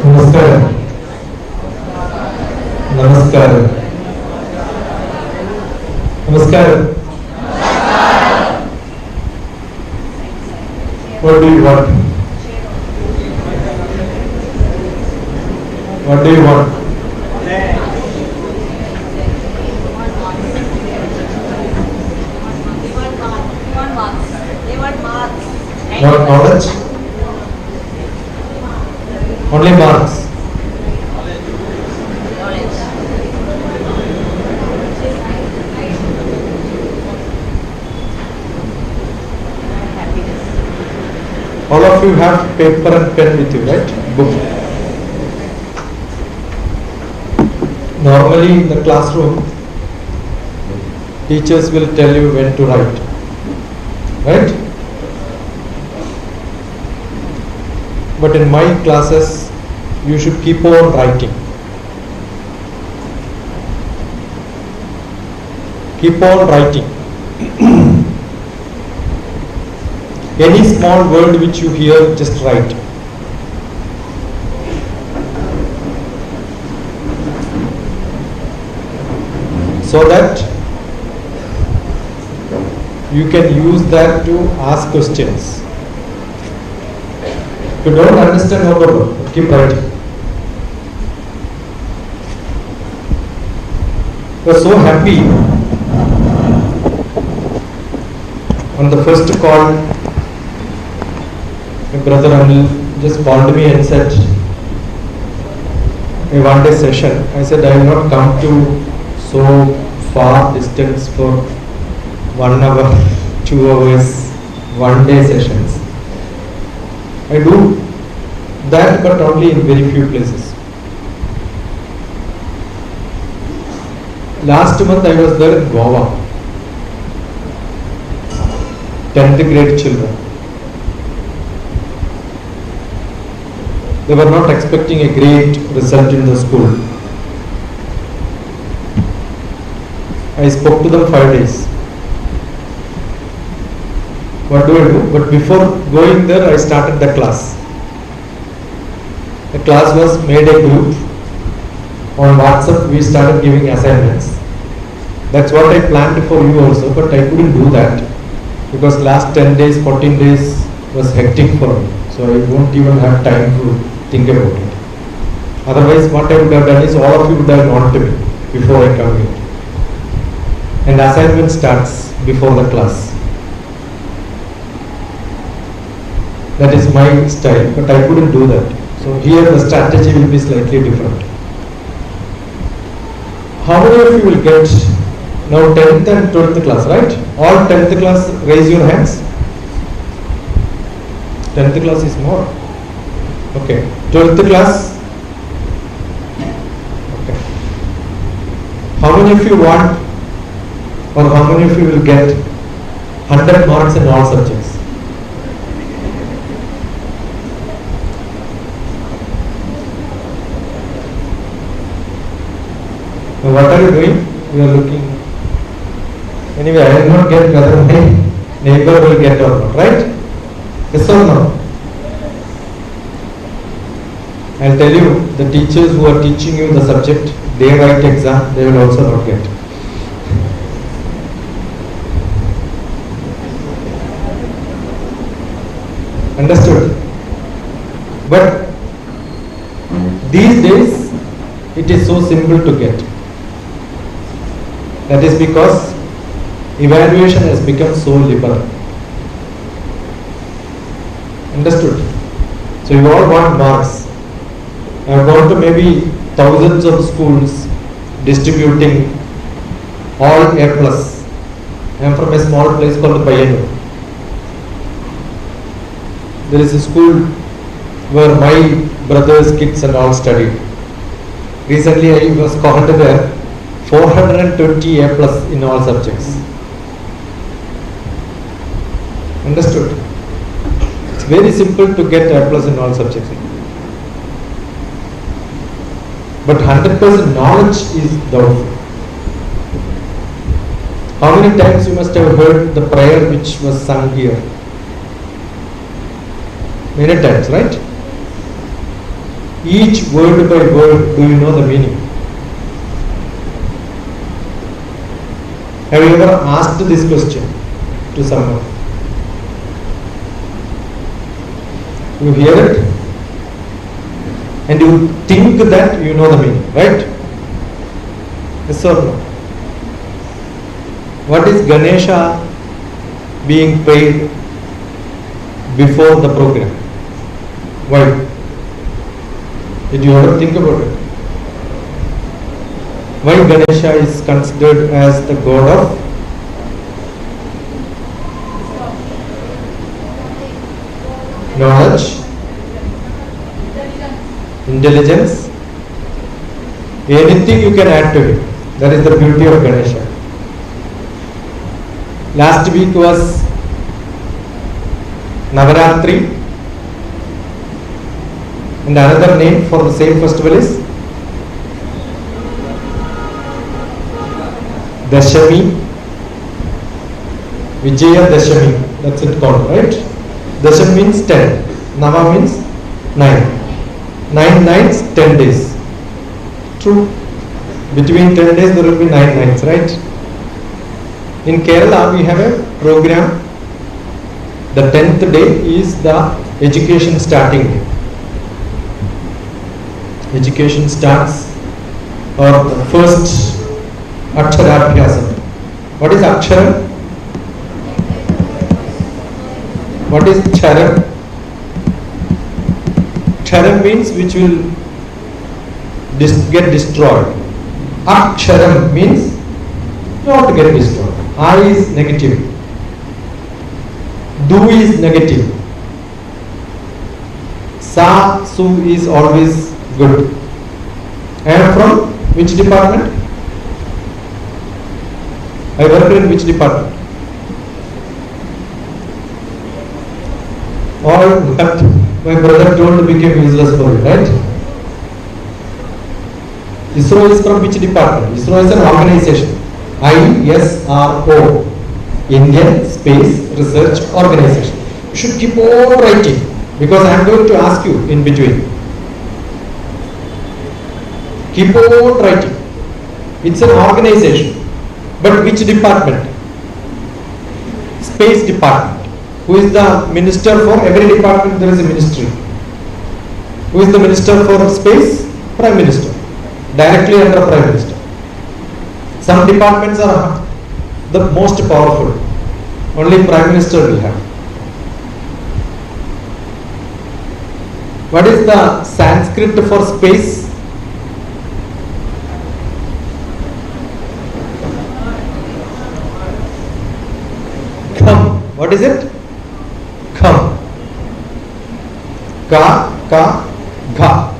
Namaskaram. Namaskaram. Namaskaram. What do you want? What do you want? What knowledge? Only marks. All of you have paper and pen with you, right? Book. Normally in the classroom, teachers will tell you when to write, right? But in my classes, you should keep on writing. Keep on writing. Any small word which you hear, just write. So that you can use that to ask questions. If you don't understand, no problem. Keep writing. We are so happy. On the first call, my brother Anil just called me and said, a one-day session. I said, I will not come to so far distance for 1 hour, 2 hours, one-day sessions. I do that, but only in very few places. Last month I was there in Goa. 10th grade children. They were not expecting a great result in the school. I spoke to them 5 days. What do I do? But before going there, I started the class. The class was made a group. On WhatsApp, we started giving assignments. That's what I planned for you also, but I couldn't do that because last 10 days, 14 days was hectic for me. So I won't even have time to think about it. Otherwise, what I would have done is all of you would have known to me before I come here. And assignment starts before the class. That is my style, but I couldn't do that. So here the strategy will be slightly different. How many of you will get now 10th and 12th class, right? All 10th class, raise your hands. 10th class is more. Okay. 12th class? Okay. How many of you want, or how many of you will get 100 marks in all subjects? Now what are you doing? You are looking. Anyway, I will not get whether my neighbor will get or not, right? Yes or no? I will tell you, the teachers who are teaching you the subject, they write exam, they will also not get. Understood? But these days, it is so simple to get. That is because evaluation has become so liberal. Understood? So you all want marks. I have gone to maybe thousands of schools distributing all A+. I am from a small place called Payanur. There is a school where my brother's kids and all studied. Recently I was called there, 420 A+ in all subjects. Understood? It's very simple to get A+ in all subjects. But 100% knowledge is doubtful. How many times you must have heard the prayer which was sung here? Many times, right? Each word by word, do you know the meaning? Have you ever asked this question to someone? You hear it and you think that you know the meaning, right? Yes or no? What is Ganesha being paid before the program? Why? Did you ever think about it? Why Ganesha is considered as the god of knowledge, intelligence, anything you can add to it. That is the beauty of Ganesha. Last week was Navaratri, and another name for the same festival is Dashami, Vijaya Dashami, that's it called, right? Dasham means 10, Nava means 9. 9 nights, 10 days. True. Between 10 days there will be 9 nights, right? In Kerala we have a program. The 10th day is the education starting day. Education starts, or the first Akshara. What is Akshara? What is Charam? Charam means which will get destroyed. Aksharam means not get destroyed. I is negative. Do is negative. Sa, Su is always good. I am from which department? I work in which department? All that my brother told became useless for me, right? ISRO is from which department? ISRO is an organization. ISRO, Indian Space Research Organization. You should keep on writing because I am going to ask you in between. Keep on writing. It's an organization. But which department? Space department. Who is the minister for every department? There is a ministry. Who is the minister for space? Prime Minister. Directly under Prime Minister. Some departments are the most powerful. Only Prime Minister will have. What is the Sanskrit for space? Kham. What is it? Kham. Ka, ka, gha.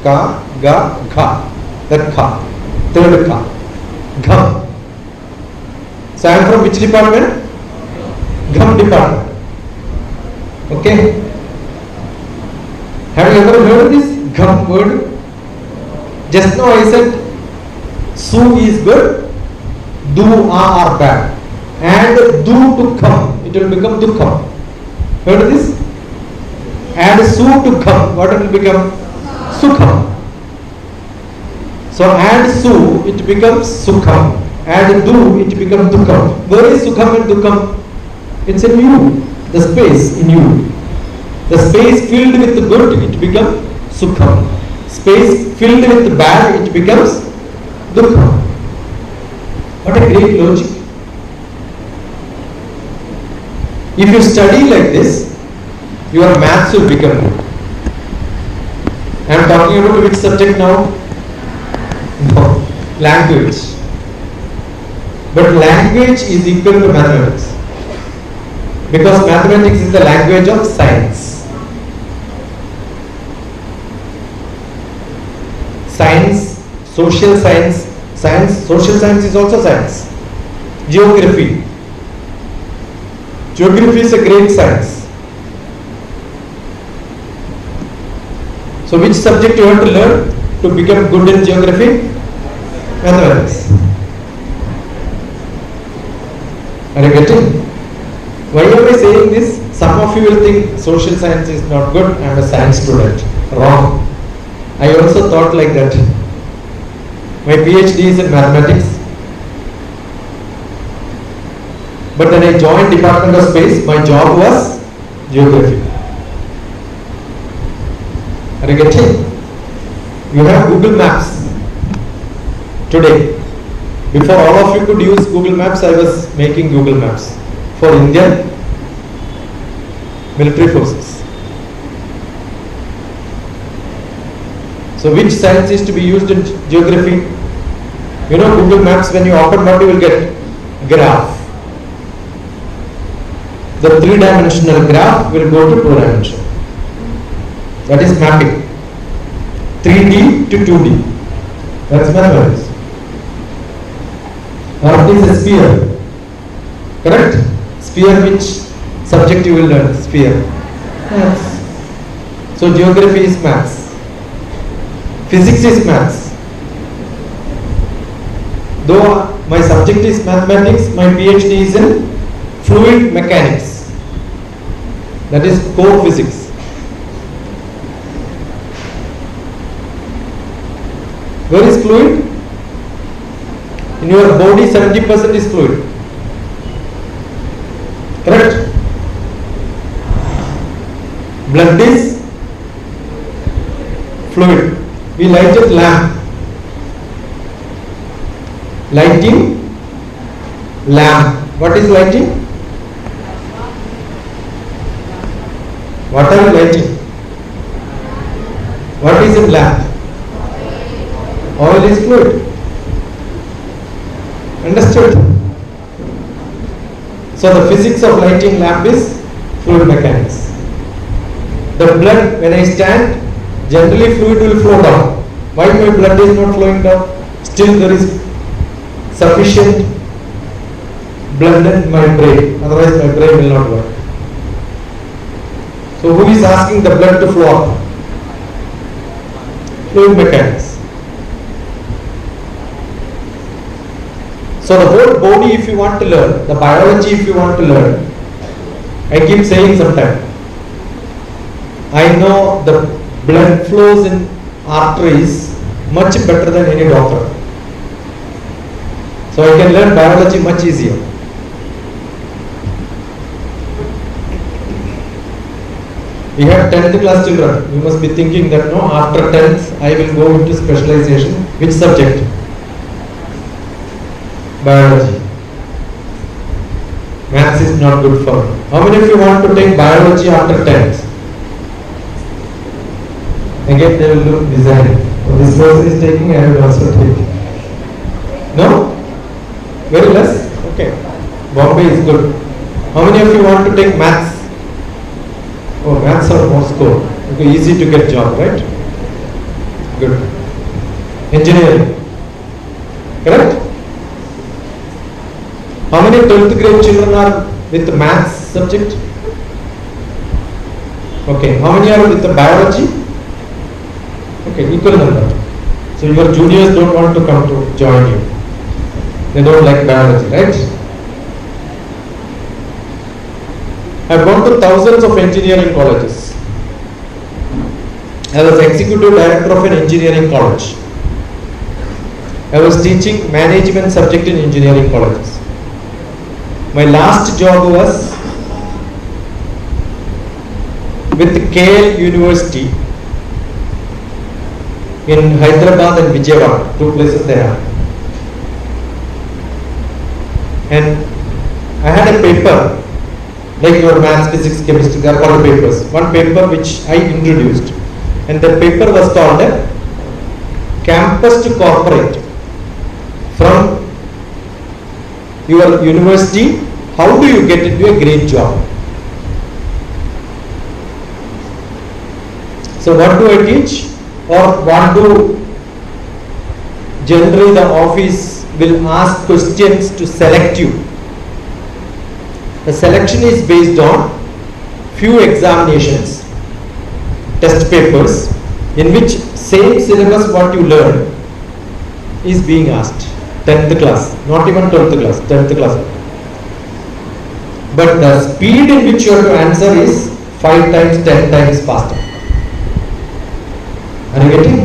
Ka, ga, gha. That ka. Third ka. Gham. So I am from which department? Gham department. Okay. Have you ever heard this gham word? Just now I said Su is good, Du, A are bad. And Du to come, it will become Dukham. Heard this? Add Su to come, what it will become? Sukham. So add Su, it becomes Sukham. Add Du, it becomes Dukham. Where is Sukham and Dukham? It's in you, the space in you. The space filled with the good, it becomes Sukham. Space filled with the bad, it becomes Dukham. What a great logic. If you study like this, your maths will become good. I am talking about which subject now? No, language. But language is equal to mathematics. Because mathematics is the language of science. Science, social science, social science is also science. Geography. Geography is a great science. So which subject you have to learn to become good in geography? Mathematics. Are you getting? Why am I saying this? Some of you will think social science is not good. I am a science student. Wrong. I also thought like that. My PhD is in mathematics. But when I joined Department of Space, my job was geography. Are you getting? You have Google Maps today. Before all of you could use Google Maps, I was making Google Maps for Indian military forces. So which science is to be used in geography? You know, Google Maps, when you open what you will get? Graph. The three-dimensional graph will go to two-dimensional. That is mapping. 3D to 2D. That's mathematics. Or it is a sphere. Correct? Sphere, which subject you will learn? Sphere. Maths. So geography is maths. Physics is maths. Though my subject is mathematics, my PhD is in fluid mechanics. That is core physics. Where is fluid? In your body, 70% is fluid. Correct? Blood is fluid. We lighted lamp. Lighting lamp. What is lighting? What are you lighting? What is in lamp? Oil is fluid. Understood? So the physics of lighting lamp is fluid mechanics. The blood, when I stand, generally fluid will flow down. Why my blood is not flowing down? Still there is sufficient blood in my brain, otherwise my brain will not work. So who is asking the blood to flow up? Fluid mechanics. So the whole body, if you want to learn, the biology if you want to learn, I keep saying sometimes, I know the blood flows in arteries much better than any doctor. So I can learn biology much easier. We have 10th class children. You must be thinking that no, after 10th I will go into specialization. Which subject? Biology. Maths is not good for me. How many of you want to take biology after 10th? Again they will look designing. So this person is taking, I will also take. No? Very less? Okay. Bombay is good. How many of you want to take maths? Oh, maths are more score. Okay, easy to get job, right? Good. Engineering. Correct? How many 12th grade children are with the maths subject? Okay. How many are with the biology? Okay, equal number. So your juniors don't want to come to join you. They don't like biology, right? I have gone to thousands of engineering colleges. I was executive director of an engineering college. I was teaching management subject in engineering colleges. My last job was with KL University in Hyderabad and Vidyalaya, two places they have. And I had a paper, like your maths, physics, chemistry, they are called papers. One paper which I introduced, and the paper was called Campus to Corporate. From your university, how do you get into a great job? So what do I teach? Or what do generally the office will ask questions to select you? The selection is based on few examinations, test papers, in which same syllabus what you learn is being asked. 10th class, not even 12th class, 10th class. But the speed in which you have to answer is 5 times, 10 times faster. Are you getting?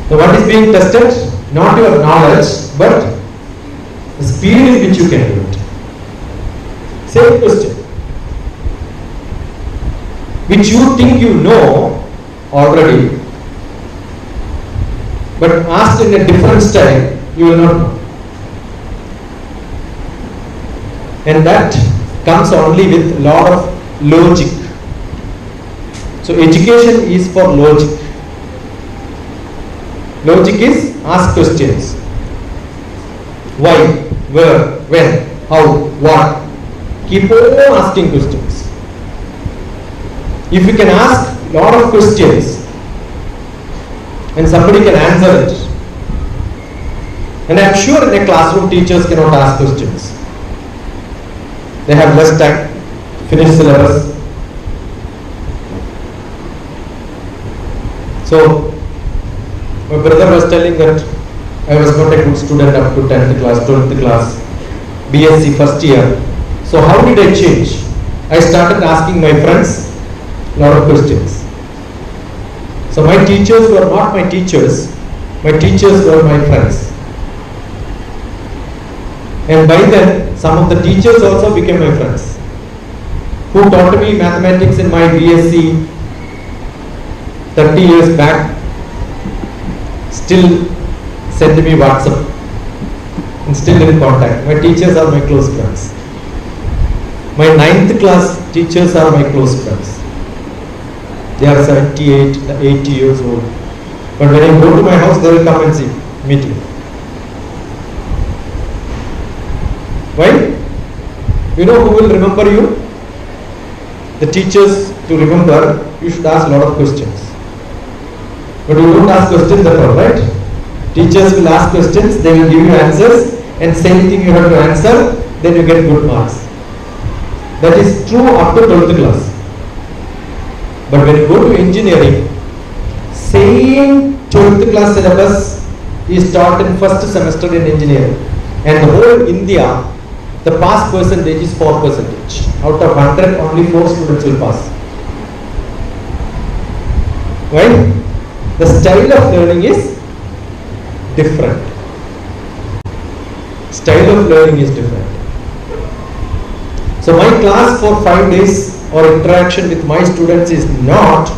So what is being tested? Not your knowledge, but the speed in which you can do it. Same question, which you think you know already, but asked in a different style, you will not know. And that comes only with a lot of logic. So education is for logic. Logic is ask questions. Why, where, when, how, what. Keep on asking questions. If you can ask a lot of questions and somebody can answer it, and I am sure in a classroom teachers cannot ask questions. They have less time, finish syllabus. So, my brother was telling that I was not a good student up to 10th class, 12th class, BSc first year. So how did I change? I started asking my friends a lot of questions. So my teachers were not my teachers were my friends. And by then, some of the teachers also became my friends, who taught me mathematics in my BSc 30 years back, still send me WhatsApp and still in contact. My teachers are my close friends. My 9th class teachers are my close friends. They are 78, 80 years old. But when I go to my house, they will come and meet me. Why? You know who will remember you? The teachers to remember, you should ask a lot of questions. But you don't ask questions at all, right? Teachers will ask questions, they will give you answers, and same thing you have to answer, then you get good marks. That is true up to 12th class. But when you go to engineering, same 12th class syllabus is taught in first semester in engineering. And the whole India, the pass percentage is 4%. Out of 100, only 4 students will pass. Right? The style of learning is different. Style of learning is different. So my class for 5 days or interaction with my students is not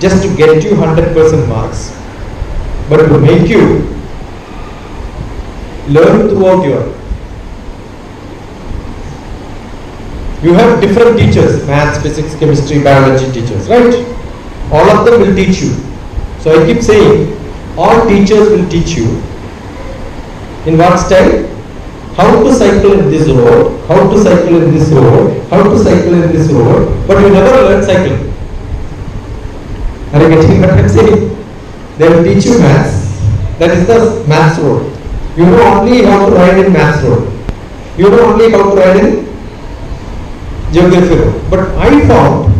just to get you 100% marks, but to make you learn throughout your. You have different teachers, maths, physics, chemistry, biology teachers, right? All of them will teach you. So I keep saying, all teachers will teach you. In what style? How to cycle in this road, how to cycle in this road, how to cycle in this road, but you never learn cycling. Are you getting what I am saying? They will teach you maths. That is the maths road. You know only how to ride in maths road. You know only how to ride in geography road. But I found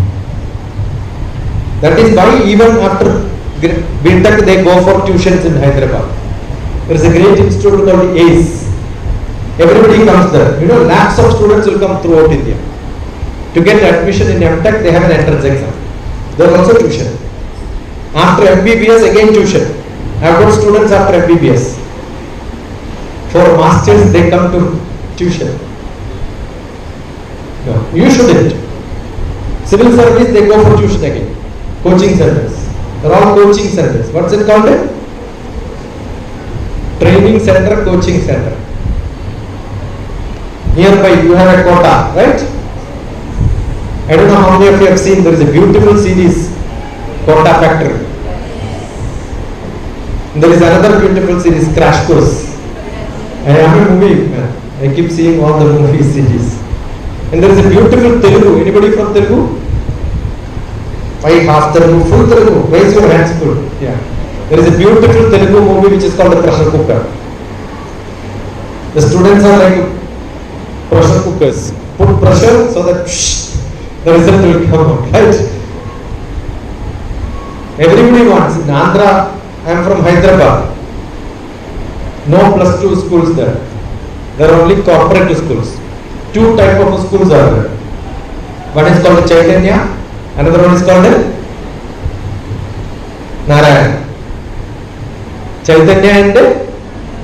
that is why even after BTech they go for tuitions in Hyderabad. There is a great institute called ACE. Everybody comes there. You know, lakhs of students will come throughout India. To get admission in MTech, they have an entrance exam. There is also tuition. After MBBS, again tuition. I have got students after MBBS. For masters, they come to tuition. No, you shouldn't. Civil service, they go for tuition again. Coaching centers. They are all coaching centers. What's it called? Training center, coaching center. Nearby you have a quota, right? I don't know how many of you have seen, there is a beautiful series, Quota Factory. There is another beautiful series, Crash Course. I am a movie man. I keep seeing all the movie series. And there is a beautiful Telugu. Anybody from Telugu? Why half Telugu? Full Telugu. Raise your hands full. Yeah. There is a beautiful Telugu movie which is called the Pressure Cooker. The students are like pressure cookers. Put pressure so that the result will come out, right? Everybody wants. In Andhra, I am from Hyderabad. No +2 schools there. There are only corporate schools. 2 types of schools are there. One is called Chaitanya, another one is called Narayana. Chaitanya and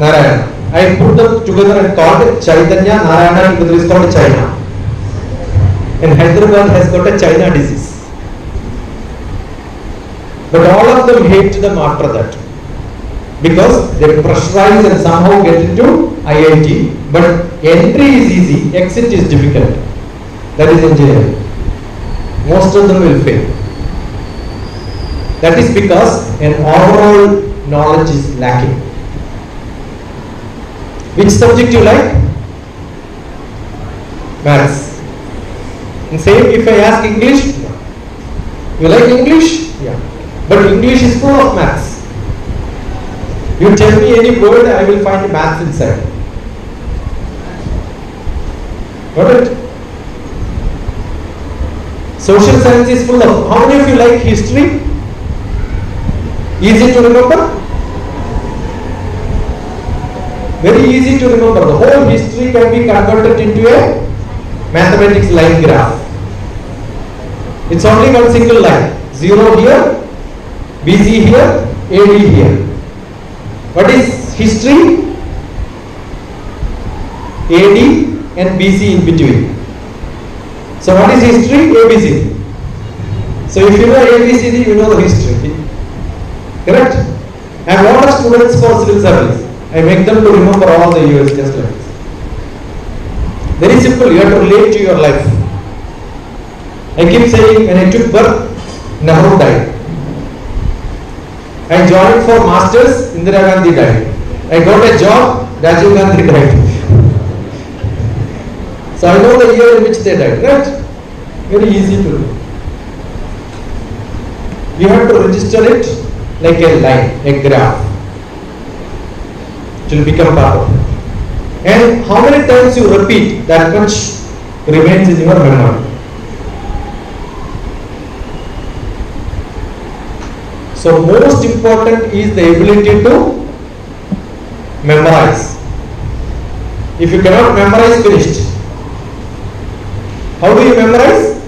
Narayana. I put them together and called Chaitanya, Narayana, together is called China. And Hyderabad has got a China disease. But all of them hate them after that. Because they pressurize and somehow get into IIT. But entry is easy, exit is difficult. That is engineering. Most of them will fail. That is because an overall knowledge is lacking. Which subject you like? Maths. And same if I ask English, you like English? Yeah. But English is full of maths. You tell me any word, I will find maths inside. Got it? Social science is full of. How many of you like history? Easy to remember? Very easy to remember. The whole history can be converted into a mathematics line graph. It's only one single line. 0 here, BC here, AD here. What is history? AD and BC in between. So what is history? ABC. So if you know ABCD, you know the history. Correct? I have a lot of students for civil service. I make them to remember all the years just like this. Very simple, you have to relate to your life. I keep saying when I took birth, Nehru died. I joined for masters, Indira Gandhi died. I got a job, Rajiv Gandhi died. So I know the year in which they died, right? Very easy to do. You have to register it like a line, a graph. It will become part of it. And how many times you repeat, that much remains in your memory. So most important is the ability to memorize. If you cannot memorize, finished. How do you memorize?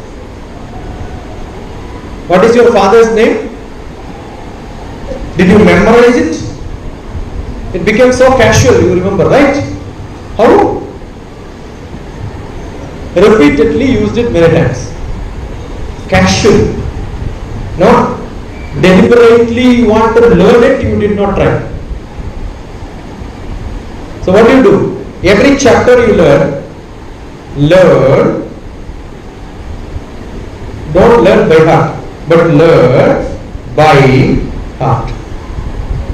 What is your father's name? Did you memorize it? It became so casual, you remember, right? How? Repeatedly used it many times. Casual. No? Deliberately you want to learn it, you did not try. So what do you do? Every chapter you learn. Don't learn by heart, but learn by heart.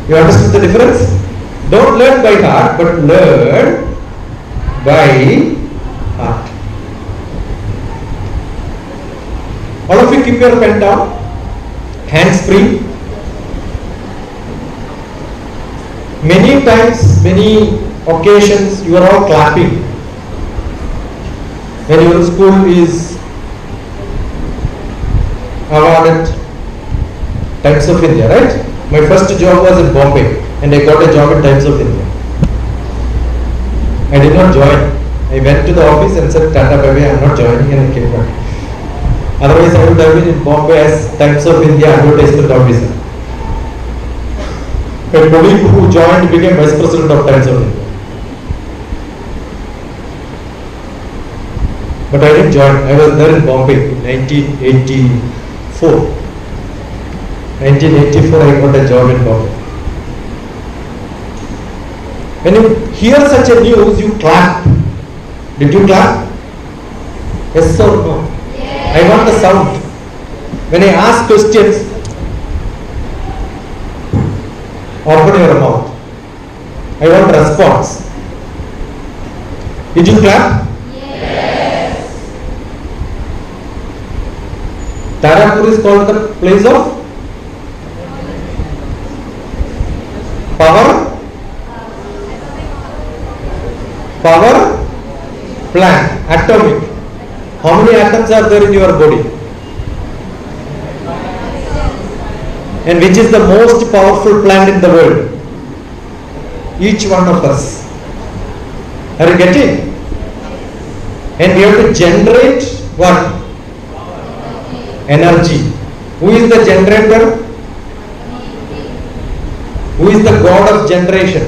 You understand the difference? Don't learn by heart, but learn by heart. All of you keep your pen down, hands free. Many times, many occasions, you are all clapping when your school is awarded Times of India, right? My first job was in Bombay and I got a job in Times of India. I did not join. I went to the office and said, Tata bye bye, I am not joining, and I came back. Otherwise I would have been in Bombay as Times of India advertisement officer. A colleague who joined became Vice President of Times of India. But I didn't join. I was there in Bombay in 1984. 1984 I got a job in Bombay. When you hear such a news, you clap. Did you clap? Yes or no? Yes. I want the sound. When I ask questions, open your mouth. I want response. Did you clap? Yes. Tarapur is called the place of power plant, atomic. How many atoms are there in your body? And which is the most powerful plant in the world? Each one of us. Are you getting? And we have to generate what? Energy. Who is the generator? Who is the god of generation?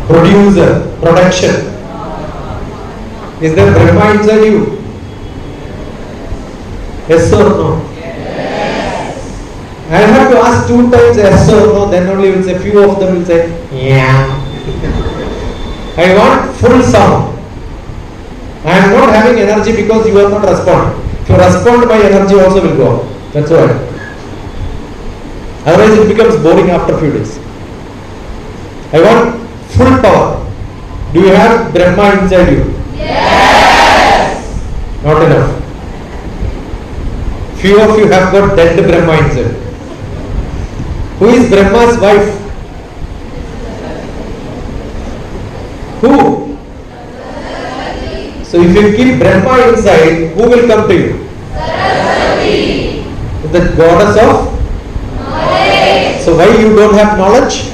Producer, production. Is there Brahma inside you? Yes or no? Yes. I have to ask 2 times yes or no, then only will say, few of them will say, yeah. I want full sound. I am not having energy because you are not responding. If you respond, my energy also will go up. That's why. Otherwise it becomes boring after a few days. I want full power. Do you have Brahma inside you? Yes. Not enough. Few of you have got dead Brahma inside. Who is Brahma's wife? Who? So if you keep Brahma inside, who will come to you? Saravali. The goddess of? Knowledge. So why you don't have knowledge?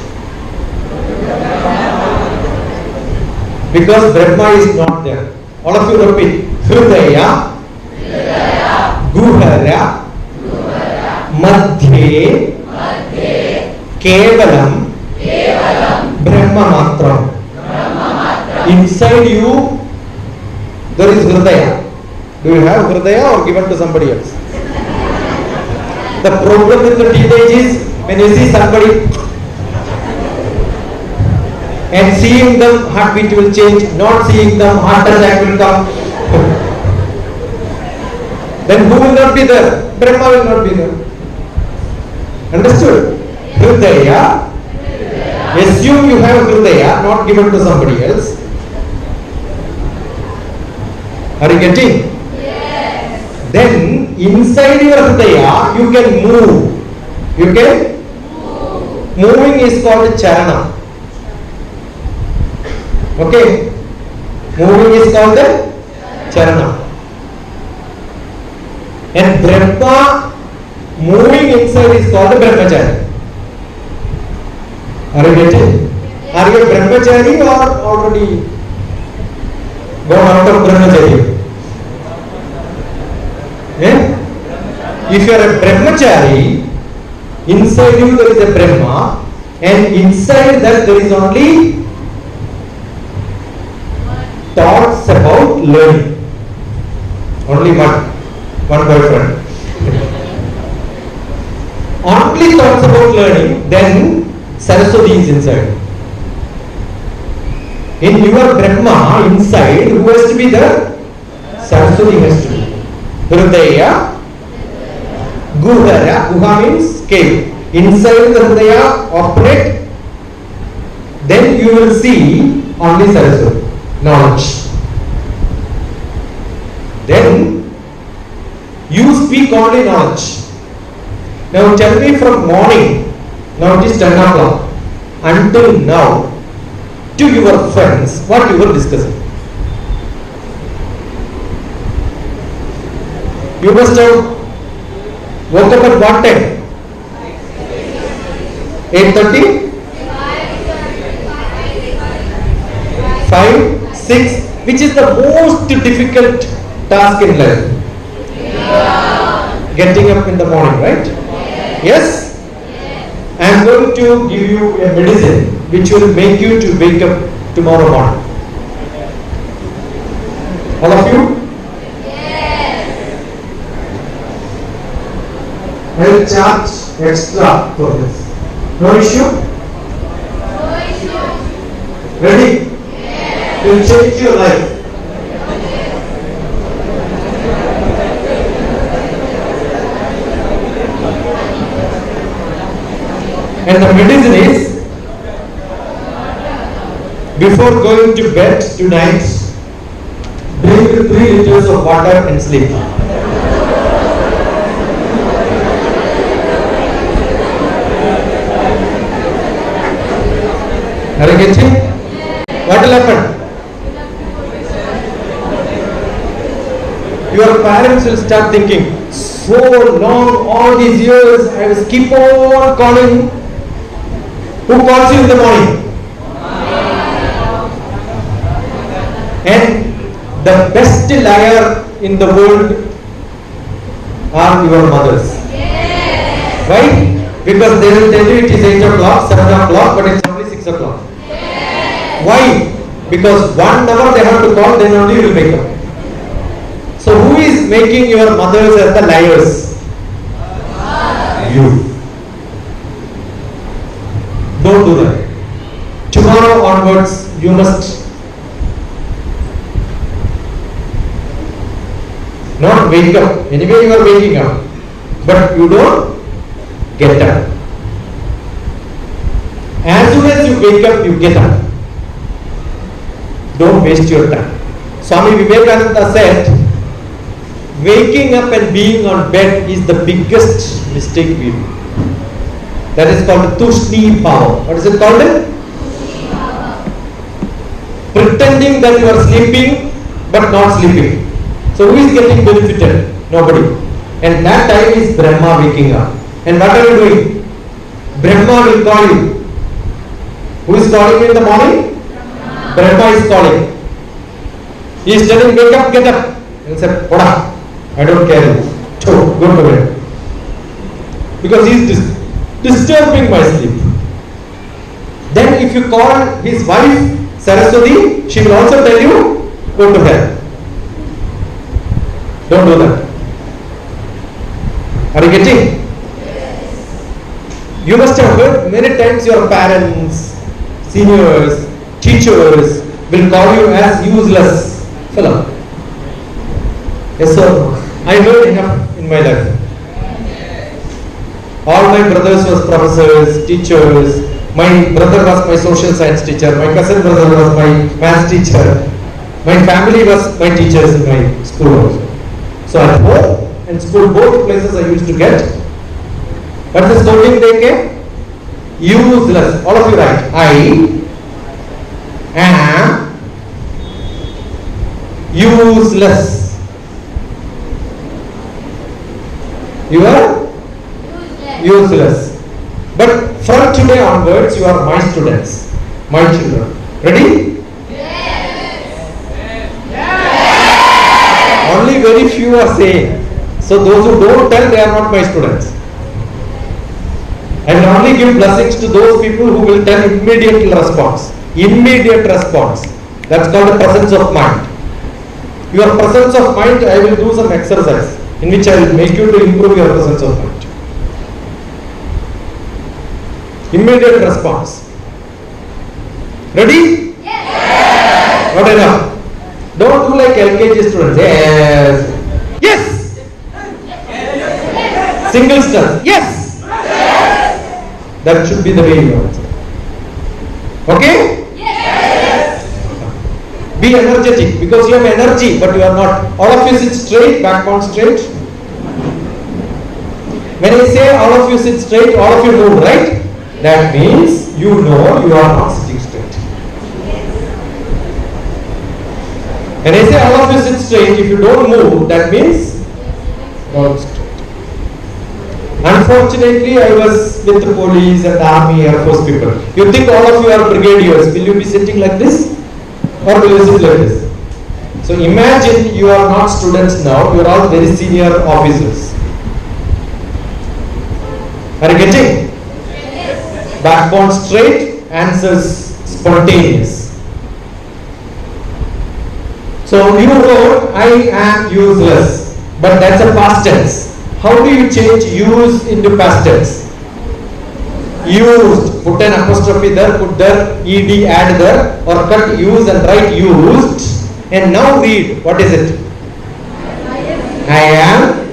Because Brahma is not there. All of you repeat. Hridaya, Guhara, Madhye, Kevalam, Brahma Matram. Inside you, there is Hridaya. Do you have Hridaya or given to somebody else? The problem with the teenage is when you see somebody and seeing them, heartbeat will change. Not seeing them, heart attack will come. Then who will not be there? Brahma will not be there. Understood? Hridaya. Assume you have Hridaya, not given to somebody else. Are you getting? Yes. Then inside your Hridaya, you can move. You can? Moving is called Charana. Okay? Moving is called the Charana. And Brahma moving inside is called the Brahmachari. Are you getting? Are you a Brahmachari or already gone out of Brahmachari? Eh? If you are a Brahmachari, inside you there is a Brahma, and inside that there is only thoughts about learning. Only one boyfriend. Only thoughts about learning, then Saraswati is inside. In your Brahma, inside, who has to be there? Saraswati has to be. Hridaya, Guhara, Guha means cave. Inside the Hridaya operate, then you will see only Saraswati, knowledge. Then you speak only knowledge. Now tell me from morning, now it is 10 o'clock, until now, to your friends, what you were discussing. You must have woke up at what time? 8:30? 5, 6. Which is the most difficult task in life? Getting up in the morning, right? Yes? I am going to give you a medicine which will make you to wake up tomorrow morning. All of you? I will charge extra for this. No issue? Ready? It will change your life. And the medicine is, before going to bed tonight, drink 3 liters of water and sleep. Are you getting? What will happen? Your parents will start thinking, so long, all these years, I will keep on calling. Who calls you in the morning? And the best liar in the world are your mothers. Why? Because they will tell you it is 8 o'clock, 7 o'clock, but it's only 6 o'clock. Why? Because 1 hour they have to call, then only you will wake up. So who is making your mothers as the liars? You. Don't do that. Tomorrow onwards, you must not wake up. Anyway, you are waking up, but you don't get up. As soon as you wake up, you get up. Don't waste your time. Swami Vivekananda said, waking up and being on bed is the biggest mistake we do. That is called Tushni Bhava. What is it called? Pretending that you are sleeping but not sleeping. So who is getting benefited? Nobody. And that time is Brahma waking up. And what are you doing? Brahma will call you. Who is calling you in the morning? Brahma is calling. He is telling, wake up, get up. And said, Poda, I don't care. Go to bed. Because he is disturbing my sleep. Then if you call his wife, Saraswati, she will also tell you, go to hell. Don't do that. Are you getting? Yes. You must have heard many times your parents, seniors, teachers will call you as useless fellow. Yes sir. I heard enough in my life. All my brothers was professors, teachers. My brother was my social science teacher. My cousin brother was my maths teacher. My family was my teachers in my school also. So at home and school, both places I used to get. What is the scolding they came? Useless. All of you write. I am useless. You are useless. But from today onwards, you are my students, my children. Ready? Only very few are saying. So those who don't tell, they are not my students. I will only give blessings to those people who will tell immediate response. Immediate response. That's called the presence of mind. Your presence of mind, I will do some exercise in which I will make you to improve your presence of mind. Immediate response. Ready? Yes. Not enough. Don't do like LKG students. Yes. Yes. Yes. Single stance. Yes. Yes. That should be the way you answer. Okay? Yes. Be energetic because you have energy but you are not. All of you sit straight, backbone straight. When I say all of you sit straight, all of you move, right? That means you know you are not sitting straight. When I say all of you sit straight, if you don't move, that means not straight. Unfortunately, I was with the police and the army, air force people. You think all of you are brigadiers? Will you be sitting like this? Or will you sit like this? So imagine you are not students now, you are all very senior officers. Are you getting? Backbone straight, answers spontaneous. So you wrote, I am useless, but that's a past tense. How do you change use into past tense? Used, put an apostrophe there, put there, ed, add there, or cut use and write used. And now read, what is it? I am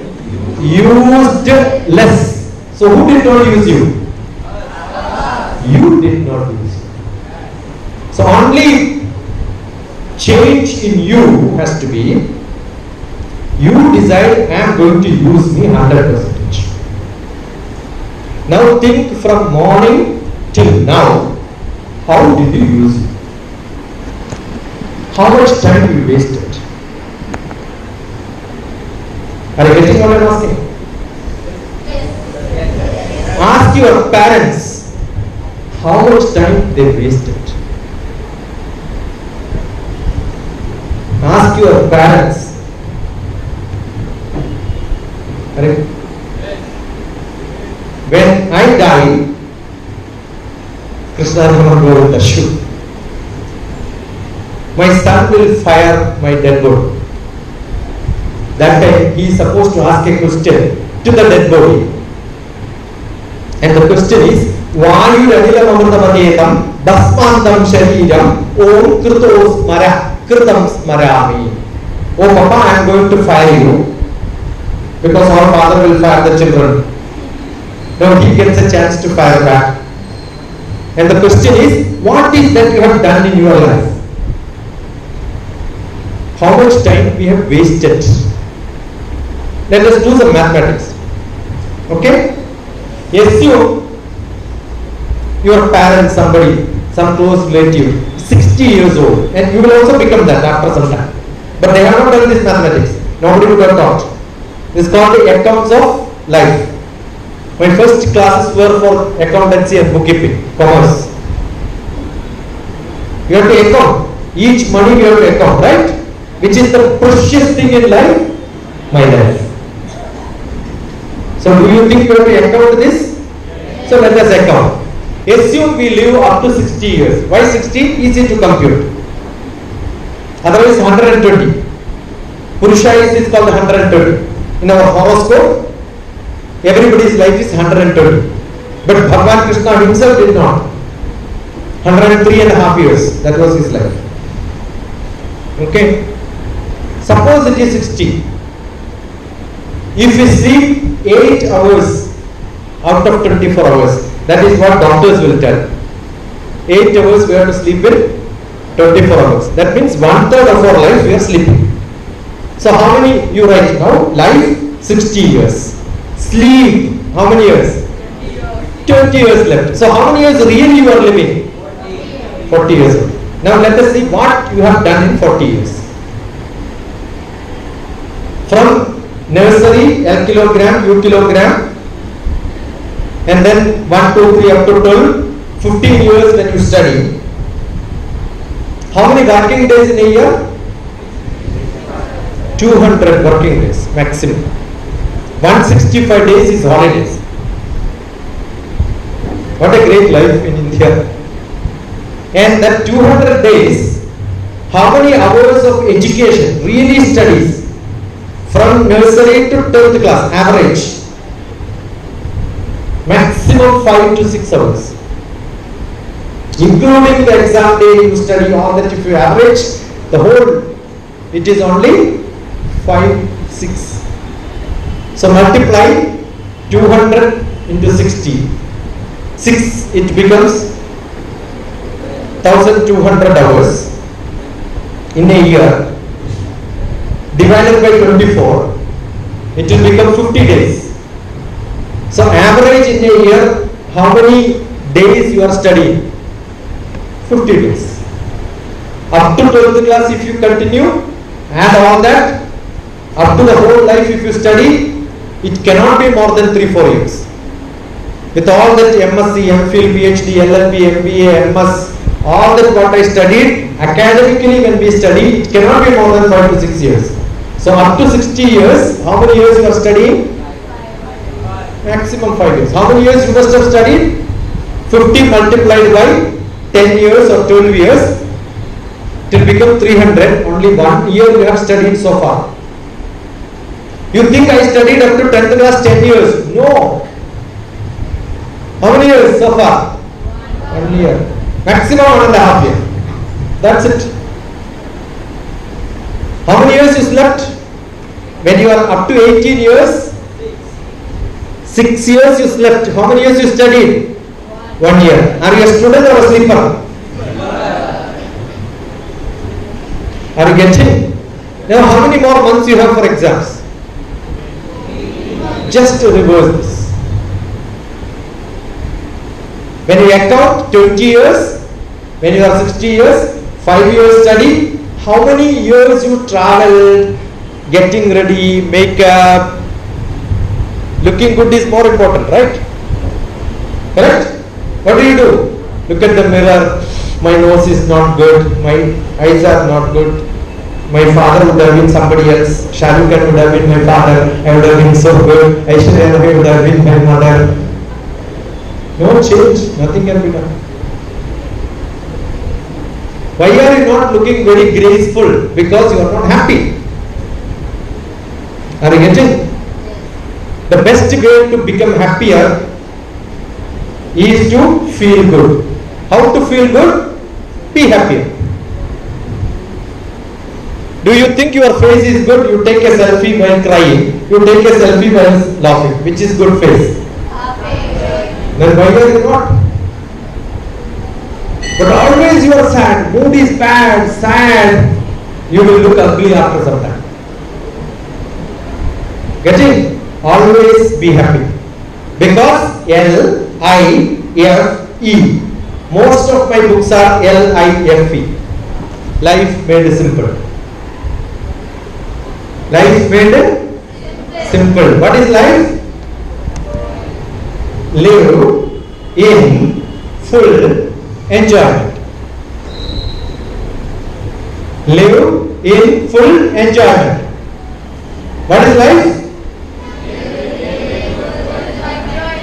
used less. So who did not use you? You did not use it. So only change in you has to be, you decide I am going to use me 100%. Now think from morning till now, how did you use it? How much time you wasted? Are you getting what I am asking? Ask your parents how much time they wasted. Ask your parents. when I die, Krishna will go with the shoe. My son will fire my dead body. That time he is supposed to ask a question to the dead body. And the question is, Vayuranilam amritamadyetam basmantam shariram om kritos mara kritam smarami. Oh Papa, I am going to fire you because our father will fire the children. Now he gets a chance to fire back. And the question is, what is that you have done in your life? How much time we have wasted? Let us do some mathematics. Okay? Assume your parent, somebody, some close relative, 60 years old, and you will also become that after some time. But they have not done this mathematics. Nobody would have taught. This is called the accounts of life. My first classes were for accountancy and bookkeeping, commerce. You have to account. Each money you have to account, right? Which is the precious thing in life? My life. So do you think you have to account this? So let us account. Assume we live up to 60 years. Why 60? Easy to compute. Otherwise 120. Purusha is called 120. In our horoscope, everybody's life is 120. But Bhagavan Krishna himself did not. 103 and a half years. That was his life. Okay. Suppose it is 60. If we sleep 8 hours out of 24 hours, that is what doctors will tell. 8 hours we have to sleep in 24 hours. That means 1/3 of our life we are sleeping. So how many you write now? Life 60 years. Sleep how many years? 20 years left. So how many years really you are living? 40 years. Now let us see what you have done in 40 years. From nursery, L kilogram, U kilogram, and then 1, 2, 3 up to 12, 15 years when you study. How many working days in a year? 200 working days maximum. 165 days is holidays. What a great life in India. And that 200 days, how many hours of education, really studies, from nursery to 10th class, average, maximum 5 to 6 hours. Including the exam day, you study all that. If you average the whole, it is only 5, 6. So multiply 200 into 60. 6, it becomes 1200 hours in a year. Divided by 24, it will become 50 days. So average in a year, how many days you are studying? 50 days. Up to 12th class if you continue, add all that, up to the whole life if you study, it cannot be more than 3-4 years. With all that MSc, MPhil, PhD, LLB, MBA, MS, all that what I studied, academically when we study, it cannot be more than 5 to 6 years. So up to 60 years, how many years you are studying? Maximum 5 years. How many years you must have studied? 50 multiplied by 10 years or 12 years, it will become 300. Only 1 year you have studied so far. You think I studied up to 10th class 10 years? No. How many years so far? 1 year. Maximum 1.5 years. That's it. How many years you slept? When you are up to 18 years, 6 years you slept. How many years you studied? 1 year. Are you a student or a sleeper? Are you getting? Now how many more months you have for exams? Just to reverse this. When you account 20 years, when you are 60 years, 5 years study, how many years you traveled, getting ready, makeup, looking good is more important, right? Correct? What do you do? Look at the mirror, my nose is not good, my eyes are not good, my father would have been somebody else, Shah Rukh Khan would have been my father, I would have been so good, Aishwarya Rai would have been my mother. No change, nothing can be done. Why are you not looking very graceful? Because you are not happy. Are you getting? The best way to become happier is to feel good. How to feel good? Be happier. Do you think your face is good? You take a selfie while crying. You take a selfie while laughing. Which is good face? Then why are you not? But always you are sad. Mood is bad, sad. You will look ugly after some time. Getting? Always be happy. Because L-I-F-E. Most of my books are L-I-F-E. Life made simple. Life made simple. What is life? Live in full enjoyment. Live in full enjoyment. What is life?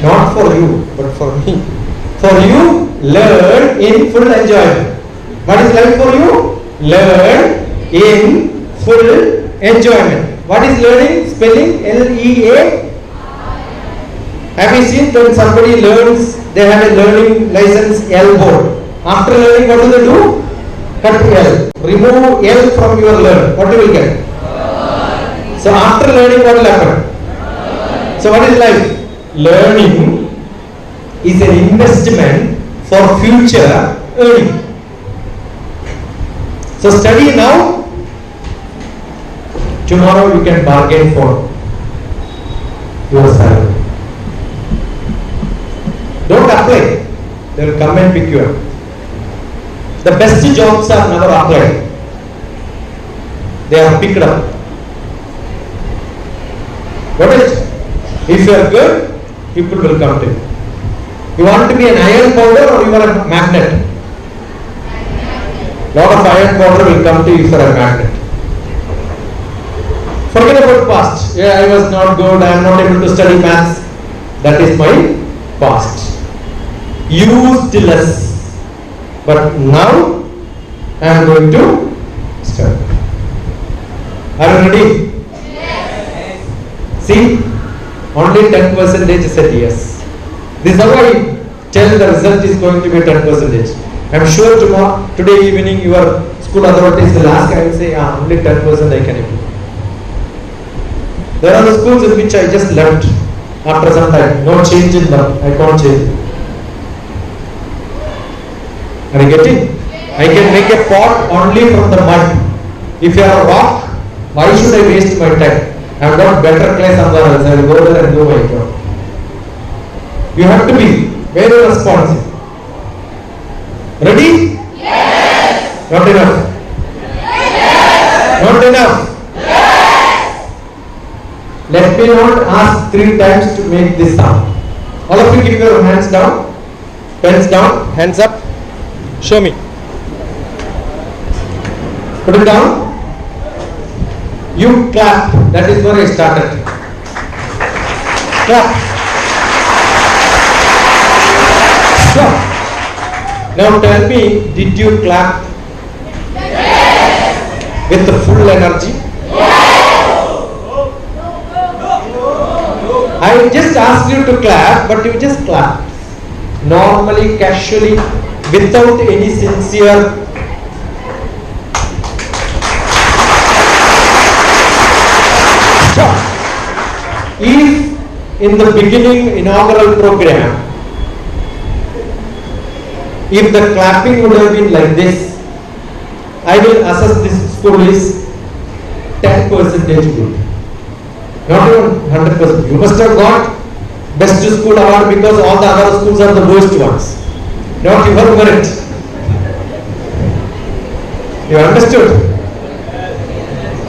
Not for you, but for me. For you, learn in full enjoyment. What is life for you? Learn in full enjoyment. What is learning? Spelling L-E-A. Have you seen when somebody learns, they have a learning license L board. After learning, what do? Cut L. Remove L from your learn. What you will get? So after learning, what will happen? So what is life? Learning is an investment for future earning. So study now. Tomorrow you can bargain for your salary. Don't apply. They will come and pick you up. The best jobs are never applied. They are picked up. What is it? If you are good, people will come to you. You want to be an iron powder or you are a magnet? Lot of iron powder will come to you if you are a magnet. Forget about past. Yeah, I was not good, I am not able to study maths. That is my past. Useless. But now I am going to study. Are you ready? Yes. See, only 10% said yes. This is how I tell the result is going to be 10%. I am sure tomorrow, today evening, your school authorities will ask, I will say, only 10% I can improve. There are the schools in which I just left after some time. No change in them. I can't change. Are you getting? I can make a pot only from the mud. If you are a rock, why should I waste my time? I have got better clay somewhere else. I will go there and do my job. You have to be very responsive. Ready? Yes. Not enough. Yes. Not enough. Yes. Let me not ask 3 times to make this sound. All of you give your hands down. Pens down. Hands up. Show me. Put it down. You clap. That is where I started. Clap. Stop. Now tell me, did you clap? Yes. With the full energy? Yes. I just asked you to clap, but you just clap. Normally, casually, without any sincere. Stop. If in the beginning inaugural program, if the clapping would have been like this, I will assess this school is 10% good. Not even 100%. You must have got best school award because all the other schools are the worst ones. Not your merit. You understood?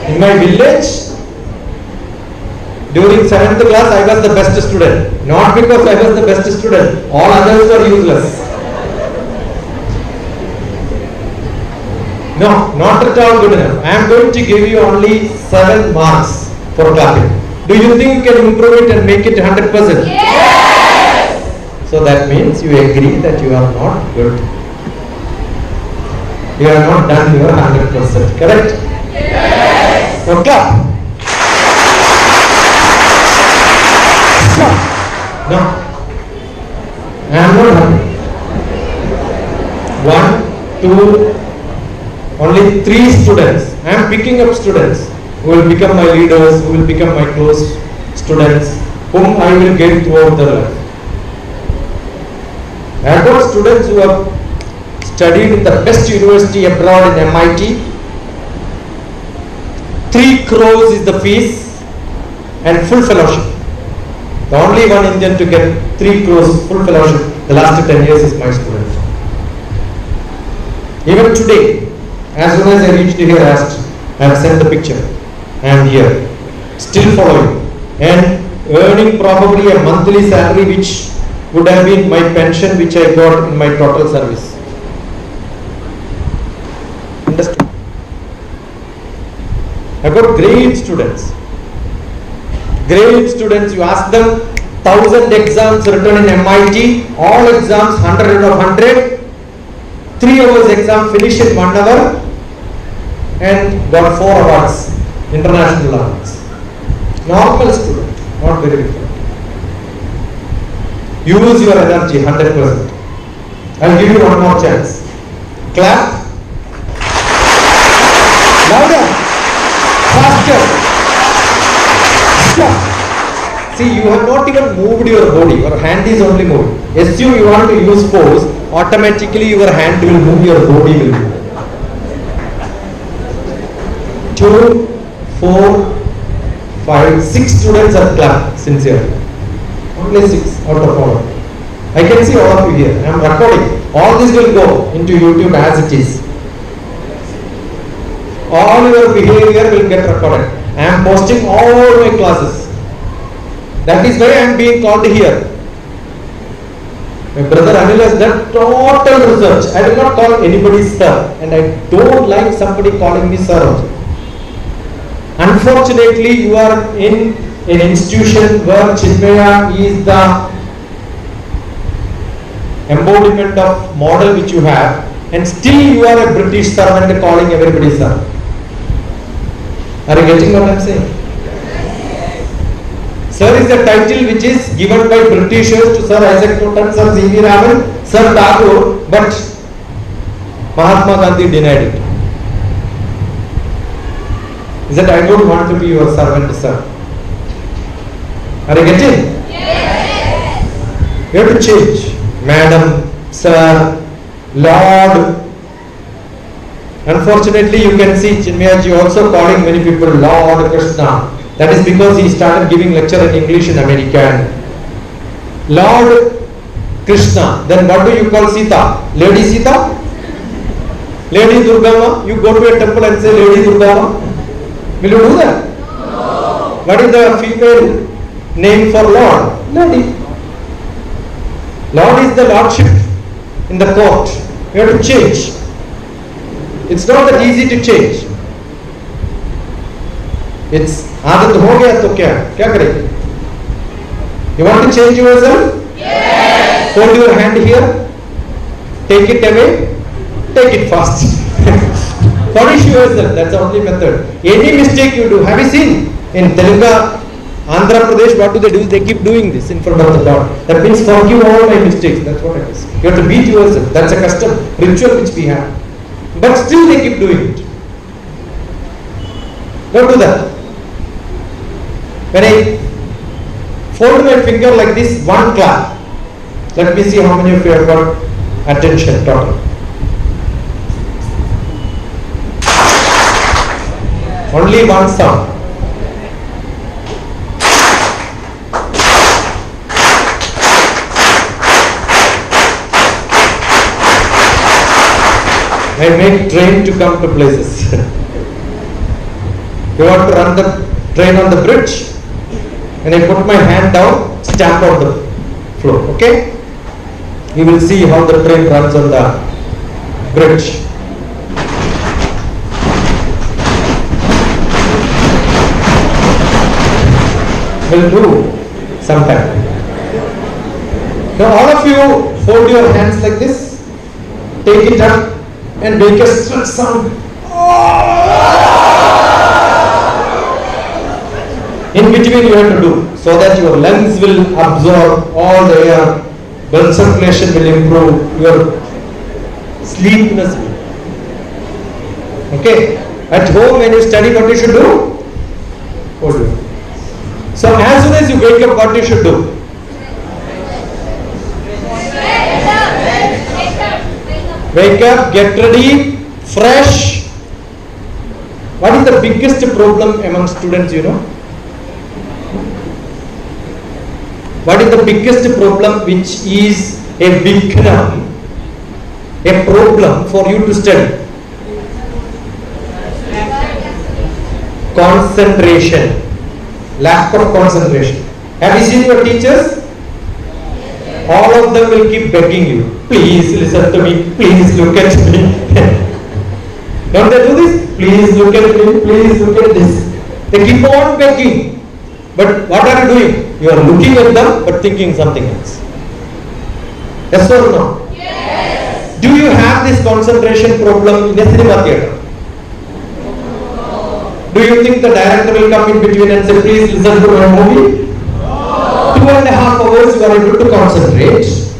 In my village, during 7th class, I was the best student. Not because I was the best student. All others were useless. No, not at all good enough. I am going to give you only 7 marks for clapping. Do you think you can improve it and make it 100%? Yes. So that means you agree that you are not good. You have not done your 100%. Correct? Yes. Now clap. No. I am not happy. 1, 2, only 3 students. I am picking up students who will become my leaders, who will become my close students, whom I will get throughout their life. I have got students who have studied in the best university abroad in MIT. 3 crores is the fees and full fellowship. The only one Indian to get 3 crores full fellowship the last 10 years is my student. Even today, as soon as I reached here, I have sent the picture. I am here, still following and earning probably a monthly salary which would have been my pension which I got in my total service. Understood? I got great students. Great students, you ask them 1000 exams written in MIT, all exams 100 out of 100, 3 hours exam finished in 1 hour and got 4 awards, international awards. Normal student, not very different. Use your energy 100%. I'll give you one more chance. Clap. Louder. Faster. See, you have not even moved your body. Your hand is only moving. Assume you want to use force, automatically your hand will move, your body will move. 2, 4, 5, 6 students are clapped sincerely. Only 6 out of all. I can see all of you here. I am recording. All this will go into YouTube as it is. All your behavior will get recorded. I am posting all my classes. That is why I am being called here. My brother Anil has done total research. I will not call anybody sir, and I don't like somebody calling me sir also. Unfortunately, you are in an institution where Chinmaya is the embodiment of model which you have, and still you are a British servant calling everybody sir. Are you getting what I am saying? Sir is a title which is given by Britishers to Sir Isaac Newton, Sir C.V. Raman, Sir Tagore, but Mahatma Gandhi denied it. He said, I don't want to be your servant, sir. Are you getting? Yes. You have to change. Madam, sir, Lord. Unfortunately, you can see Chinmaya also calling many people Lord Krishna. That is because he started giving lecture in English in American. Lord Krishna. Then what do you call Sita? Lady Sita? Lady Durgama? You go to a temple and say Lady Durgama? Will you do that? No. What is the female name for Lord? Lady. Lord is the lordship in the court. You have to change. It's not that easy to change. It's आदत हो गया तो क्या करें? You want to change yourself? Yes. Hold your hand here. Take it away. Take it fast. Punish yourself. That's the only method. Any mistake you do, have you seen in Telugu, Andhra Pradesh? What do? They keep doing this in front of the Lord. That means forgive all my mistakes. That's what it is. You have to beat yourself. That's a custom, ritual which we have. But still they keep doing it. Don't do that. When I fold my finger like this, one clap. Let me see how many of you have got attention total. Only one sound. I make train to come to places. You want to run the train on the bridge? And I put my hand down, stamp on the floor. Okay? You will see how the train runs on the bridge. We'll do sometime. Now all of you fold your hands like this, take it up and make a stretch sound. In between you have to do, so that your lungs will absorb all the air, blood circulation will improve, your sleepiness will. Okay? At home when you study, what you should do? Hold it. So as soon as you wake up, what you should do? Wake up, get ready, fresh. What is the biggest problem among students, you know? What is the biggest problem which is a vikram, a problem for you to study? Concentration. Lack of concentration. Have you seen your teachers? All of them will keep begging you. Please listen to me. Please look at me. Don't they do this? Please look at me. Please look at this. They keep on begging. But what are you doing? You are looking at them but thinking something else. Yes or no? Yes. Do you have this concentration problem in a cinema theatre? Do you think the director will come in between and say, please listen to my movie? 2.5 hours you are able to concentrate. Yes.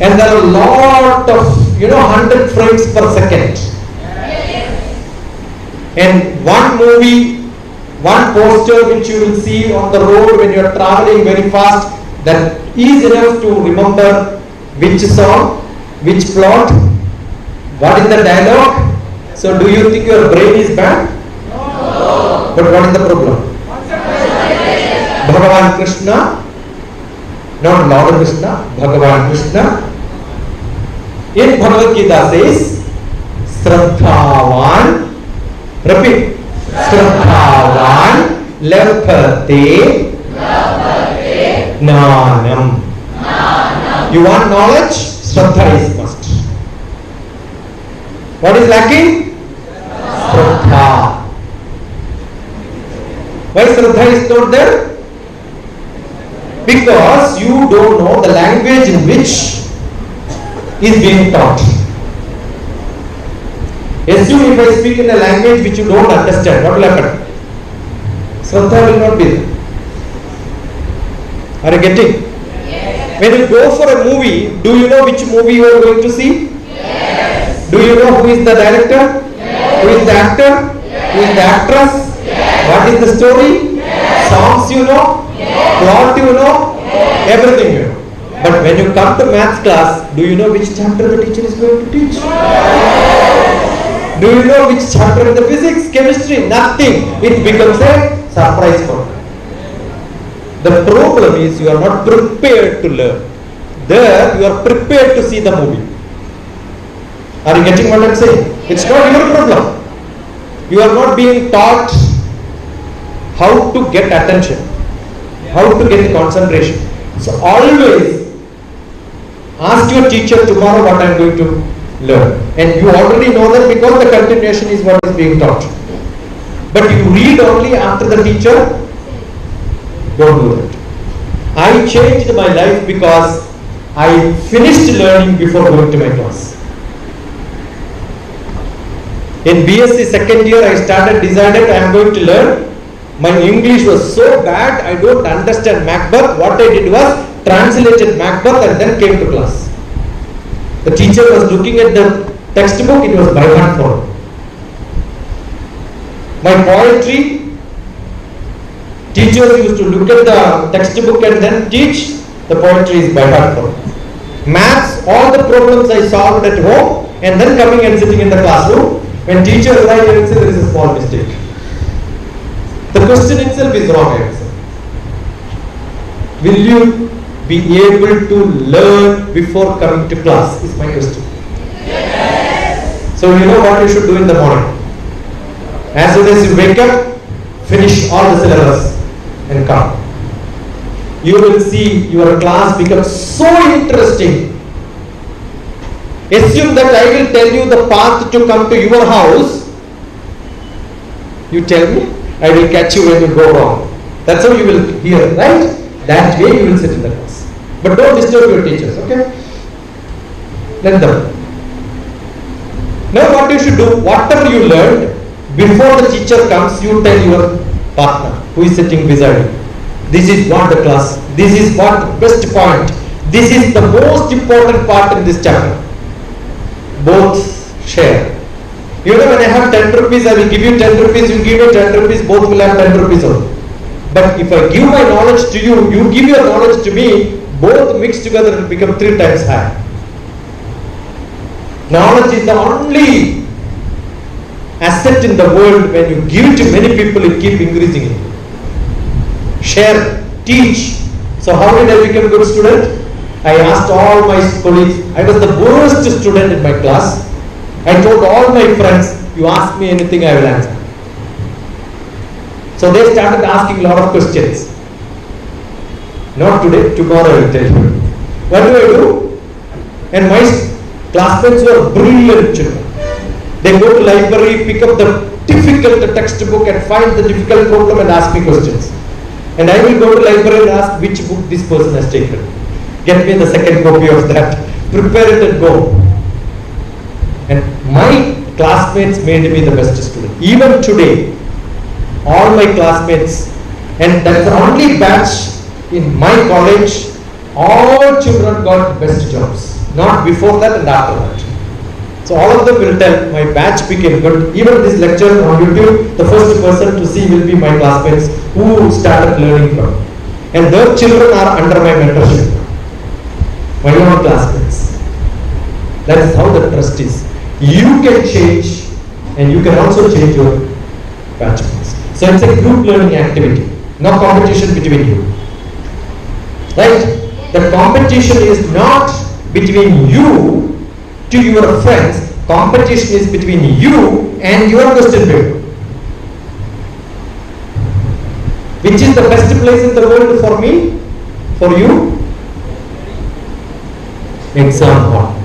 And there are a lot of, 100 frames per second. Yes. And one movie, one poster which you will see on the road when you are traveling very fast, that is enough to remember which song, which plot, what is the dialogue. So do you think your brain is bad? No. But what is the problem? Bhagavan Krishna, not Lord Krishna, Bhagavan Krishna in Bhagavad Gita says, Shraddhavan, repeat, Shraddhavan lepate Gnanam. You want knowledge? Shraddha is must. What is lacking? Shraddha. Why Shraddha is not there? Because you don't know the language in which is being taught. Assume if I speak in a language which you don't understand, what will happen? Shraddha will not be there. Are you getting? Yes. When you go for a movie, do you know which movie you are going to see? Yes. Do you know who is the director? Yes. Who is the actor? Yes. Who is the actress? Yes. What is the story? Yes. Songs you know? Yes. Plot you know? Yes. Everything you know. But when you come to maths class, do you know which chapter the teacher is going to teach? Yes. Do you know which chapter in the physics, chemistry? Nothing. It becomes a surprise for you. The problem is you are not prepared to learn. There you are prepared to see the movie. Are you getting what I am saying? It's not your problem. You are not being taught how to get attention, how to get concentration. So always ask your teacher tomorrow what I am going to learn. And you already know that because the continuation is what is being taught. But you read only after the teacher. Don't do that. I changed my life because I finished learning before going to my class. In BSc second year, I decided I am going to learn. My English was so bad, I don't understand Macbeth. What I did was translated Macbeth and then came to class. The teacher was looking at the textbook, it was by heart for me. My poetry, teachers used to look at the textbook and then teach. The poetry is by heart for me. Maths, all the problems I solved at home and then coming and sitting in the classroom. When teachers write, I will say there is a small mistake. The question itself is wrong, I will say. Will you be able to learn before coming to class? Is my question. Yes. So you know what you should do in the morning. As soon as you wake up, finish all the syllabus and come. You will see your class become so interesting. Assume that I will tell you the path to come to your house. You tell me, I will catch you when you go wrong. That's how you will hear, right? That way you will sit in the class. But don't disturb your teachers, okay? Let them. Now what you should do, whatever you learned, before the teacher comes, you tell your partner who is sitting beside you. This is what the class, this is what the best point, this is the most important part in this chapter. Both share. You know, when I have 10 rupees, I will give you 10 rupees, you give me 10 rupees, both will have 10 rupees also. But if I give my knowledge to you, you give your knowledge to me, both mixed together will become 3 times higher. Knowledge is the only asset in the world. When you give it to many people, it keeps increasing. Share, teach. So how did I become a good student? I asked all my colleagues. I was the worst student in my class. I told all my friends, you ask me anything, I will answer. So they started asking a lot of questions. Not today, tomorrow I will tell you. What do? And my classmates were brilliant children. They go to library, pick up the difficult textbook and find the difficult problem and ask me questions. And I will go to library and ask which book this person has taken. Get me the second copy of that. Prepare it and go. And my classmates made me the best student. Even today, all my classmates, and that's the only batch in my college, all children got best jobs. Not before that and after that. So all of them will tell, my batch became good. Even this lecture on YouTube, the first person to see will be my classmates who started learning from. And their children are under my mentorship. My own classmates. That is how the trust is. You can change and you can also change your batchmates. So it's a group learning activity. No competition between you. Right? The competition is not between you to your friends. Competition is between you and your question paper. Which is the best place in the world for me? For you? Exam hall.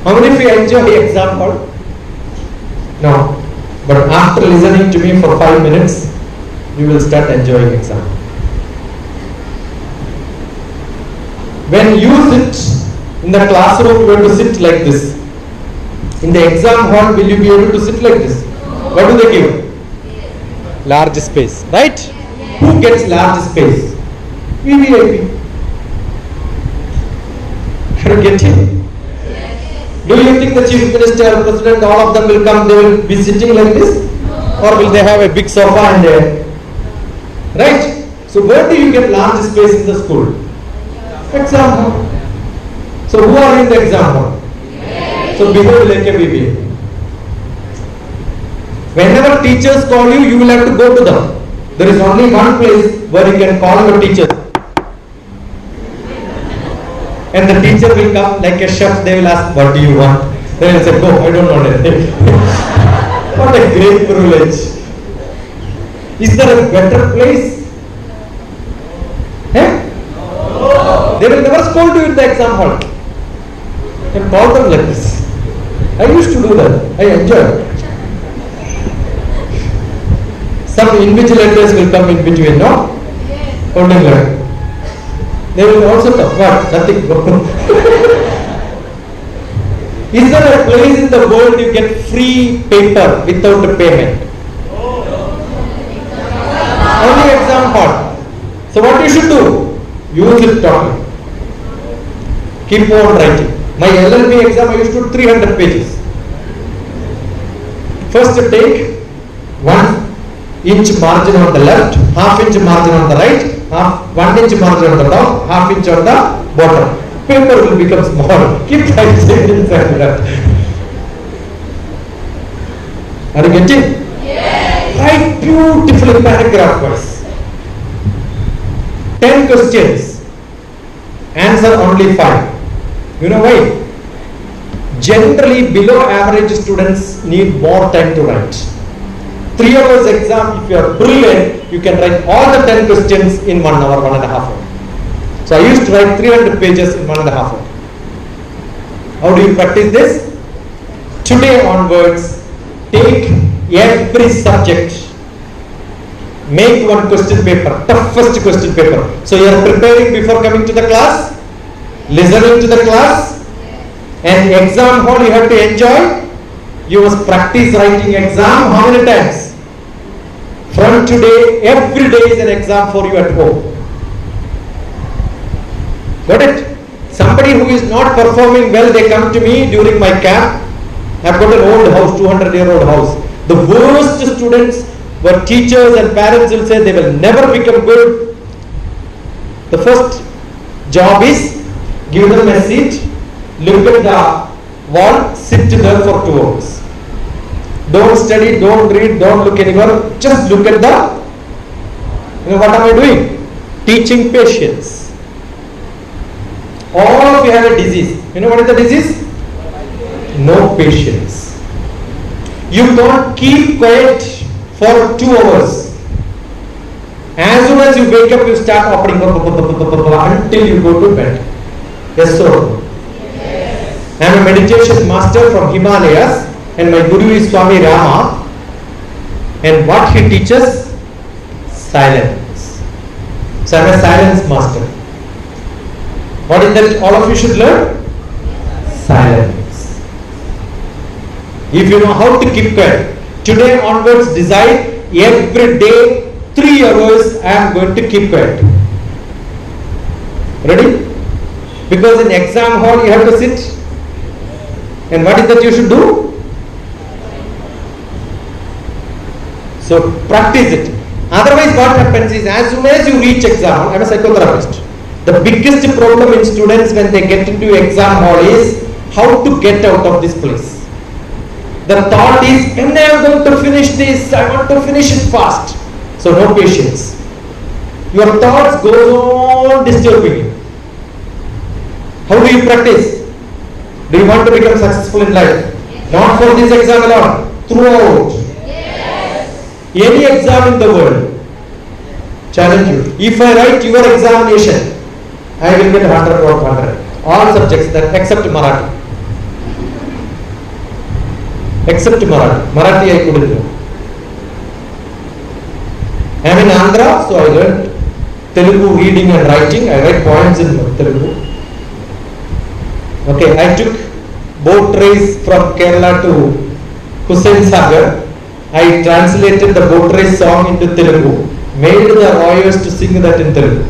How many of you enjoy the exam hall? No. But after listening to me for 5 minutes, you will start enjoying exam. When you sit in the classroom, you have to sit like this. In the exam hall, will you be able to sit like this? What do they give? Large space, right? Who gets large space? VVIP. Are you getting? Do you think the chief minister, president, all of them will come, they will be sitting like this? Or will they have a big sofa in there? Right? So where do you get large space in the school? Exam hall. So who are in the exam hall? So behave like a BBA. Whenever teachers call you, you will have to go to them. There is only one place where you can call your teacher. And the teacher will come like a chef, they will ask, what do you want? They will say, go, I don't want anything. What a great privilege. Is there a better place? Eh? They will never scold you in the exam hall. You call them like this. I used to do that. I enjoy it. Some invigilators will come in between, no? Holding like. They will also come. What? Nothing. Is there a place in the world you get free paper without a payment? Only exam hall. So what you should do? Use it properly. Keep on writing. My LLB exam I used to do 300 pages. First take 1 inch margin on the left, half inch margin on the right, 1 inch margin on the top, half inch on the bottom. Paper will become small. Keep writing inside that. Are you getting? Yes. Write beautifully paragraph wise. 10 questions. Answer only 5. You know why? Generally below average students need more time to write. 3 hours exam, if you are brilliant, you can write all the 10 questions in 1 hour, 1.5 hours. So I used to write 300 pages in 1.5 hours. How do you practice this? Today onwards, take every subject. Make one question paper, toughest question paper. So you are preparing before coming to the class, listening to the class, and exam hall you have to enjoy. You must practice writing exam how many times? From today, every day is an exam for you at home. Got it? Somebody who is not performing well, they come to me during my camp. I've got an old house, 200-year-old house. The worst students were teachers and parents will say they will never become good. The first job is give them a seat, look at the wall, sit there for 2 hours. Don't study, don't read, don't look anywhere. Just look at what am I doing? Teaching patience. All of you have a disease. You know what is the disease? No patience. You can't keep quiet for 2 hours. As soon as you wake up, you start opening until you go to bed. Yes, sir. Yes. I am a meditation master from Himalayas, and my guru is Swami Rama. And what he teaches? Silence. So I am a silence master. What is that all of you should learn? Silence. If you know how to keep quiet, today onwards decide every day 3 hours I am going to keep quiet. Ready? Because in exam hall you have to sit. And what is that you should do? So practice it. Otherwise what happens is, as soon as you reach exam, I am a psychotherapist. The biggest problem in students when they get into exam hall is how to get out of this place. The thought is, when I am going to finish this, I want to finish it fast. So no patience. Your thoughts go on disturbing you. How do you practice? Do you want to become successful in life? Yes. Not for this exam alone, throughout. Yes. Any exam in the world, challenge you. If I write your examination, I will get 100 or 100. All subjects except Marathi. Except Marathi. Marathi I couldn't do. I am in Andhra, so I learned Telugu reading and writing. I write poems in Telugu. Okay, I took boat race from Kerala to Hussain Sagar. I translated the boat race song into Telugu, made the lawyers to sing that in Telugu.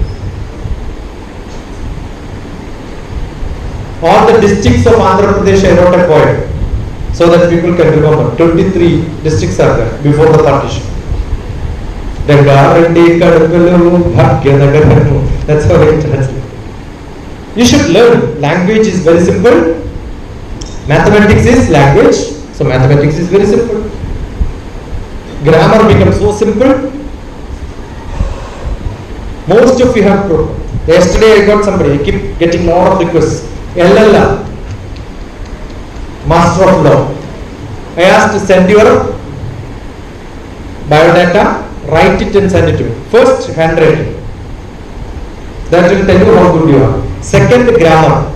All the districts of Andhra Pradesh I wrote a poem so that people can remember. 23 districts are there before the partition. That's how I translate. You should learn. Language is very simple. Mathematics is language. So mathematics is very simple. Grammar becomes so simple. Most of you have problem. Yesterday I got somebody, I keep getting a lot of requests. LLM, Master of Law. I asked to send your biodata, write it and send it to me. First, handwriting. That will tell you how good you are. Second, grammar.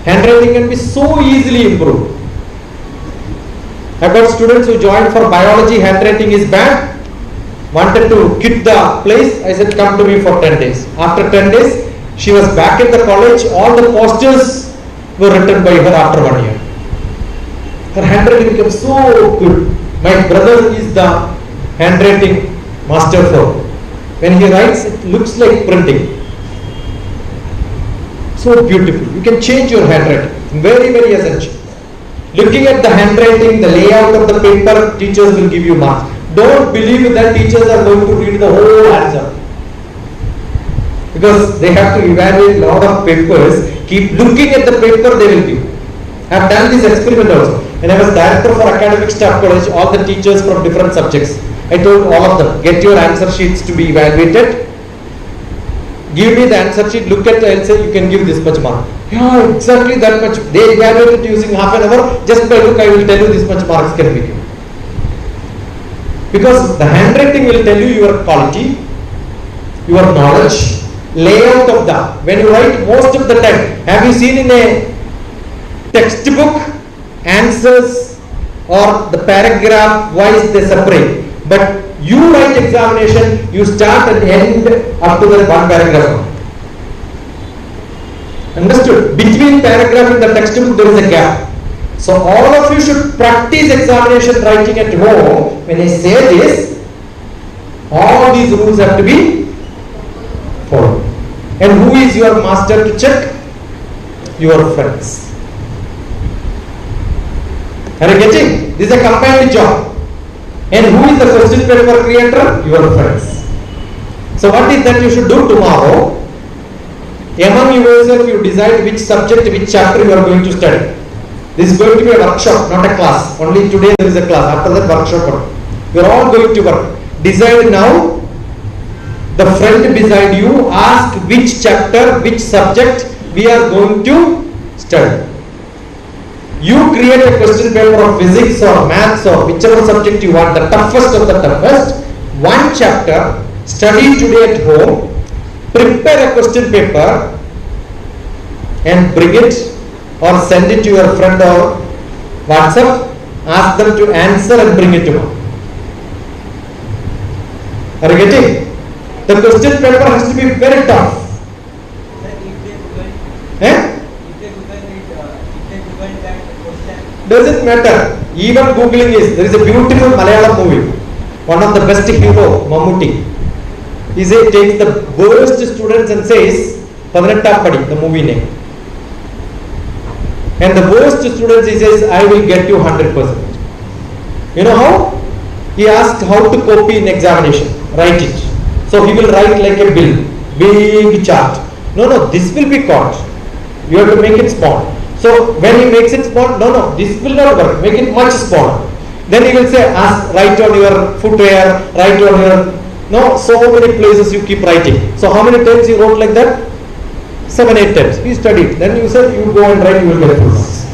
Handwriting can be so easily improved. I got students who joined for biology, handwriting is bad, wanted to quit the place. I said, come to me for 10 days. After 10 days, she was back at the college. All the posters were written by her after 1 year. Her handwriting became so good. My brother is the handwriting master for. When he writes, it looks like printing. So beautiful. You can change your handwriting. Very, very essential. Looking at the handwriting, the layout of the paper, teachers will give you marks. Don't believe that teachers are going to read the whole answer. Because they have to evaluate a lot of papers. Keep looking at the paper they will give. I have done this experiment also. When I was director for academic staff college, all the teachers from different subjects, I told all of them, get your answer sheets to be evaluated. Give me the answer sheet, look at it, I'll say you can give this much mark. Yeah, exactly that much. They evaluate it using half an hour. Just by look, I will tell you this much marks can be given. Because the handwriting will tell you your quality, your knowledge, layout of the, when you write most of the time, have you seen in a textbook, answers or the paragraph wise they separate, but you write examination, you start and end up to that one paragraph. Understood? Between paragraph in the textbook there is a gap. So all of you should practice examination writing at home. When I say this, all these rules have to be followed. And who is your master to check? Your friends. Are you getting? This is a combined job. And who is the question paper creator? Your friends. So what is that you should do tomorrow? Among yourself you decide which subject, which chapter you are going to study. This is going to be a workshop, not a class. Only today there is a class. After that workshop. You are all going to work. Decide now. The friend beside you ask which chapter, which subject we are going to study. You create a question paper of physics or maths or whichever subject you want, the toughest of the toughest. One chapter, study today at home, prepare a question paper and bring it or send it to your friend or WhatsApp, ask them to answer and bring it to me. Are you getting? The question paper has to be very tough. Doesn't matter. Even googling there is a beautiful Malayalam movie. One of the best hero, Mammootty. He takes the worst students and says, Padanettam Padi, the movie name. And the worst students he says, I will get you 100%. You know how? He asked how to copy in examination. Write it. So he will write like a bill. Big chart. No, this will be caught. You have to make it small. So when he makes it small, no, this will not work. Make it much smaller. Then he will say, write on your footwear, write on your, so many places you keep writing. So how many times you wrote like that? 7-8 times. He studied. Then you said, you go and write, you will get full marks.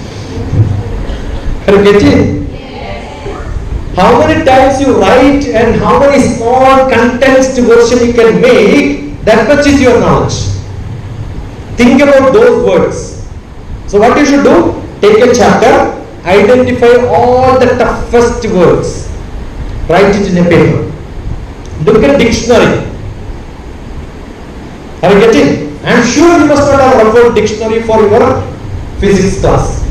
Are you getting? Yes. How many times you write and how many small condensed version you can make, that much is your knowledge. Think about those words. So what you should do? Take a chapter, identify all the toughest words, write it in a paper. Look at dictionary. Are you getting? I am sure you must not have referred dictionary for your physics class.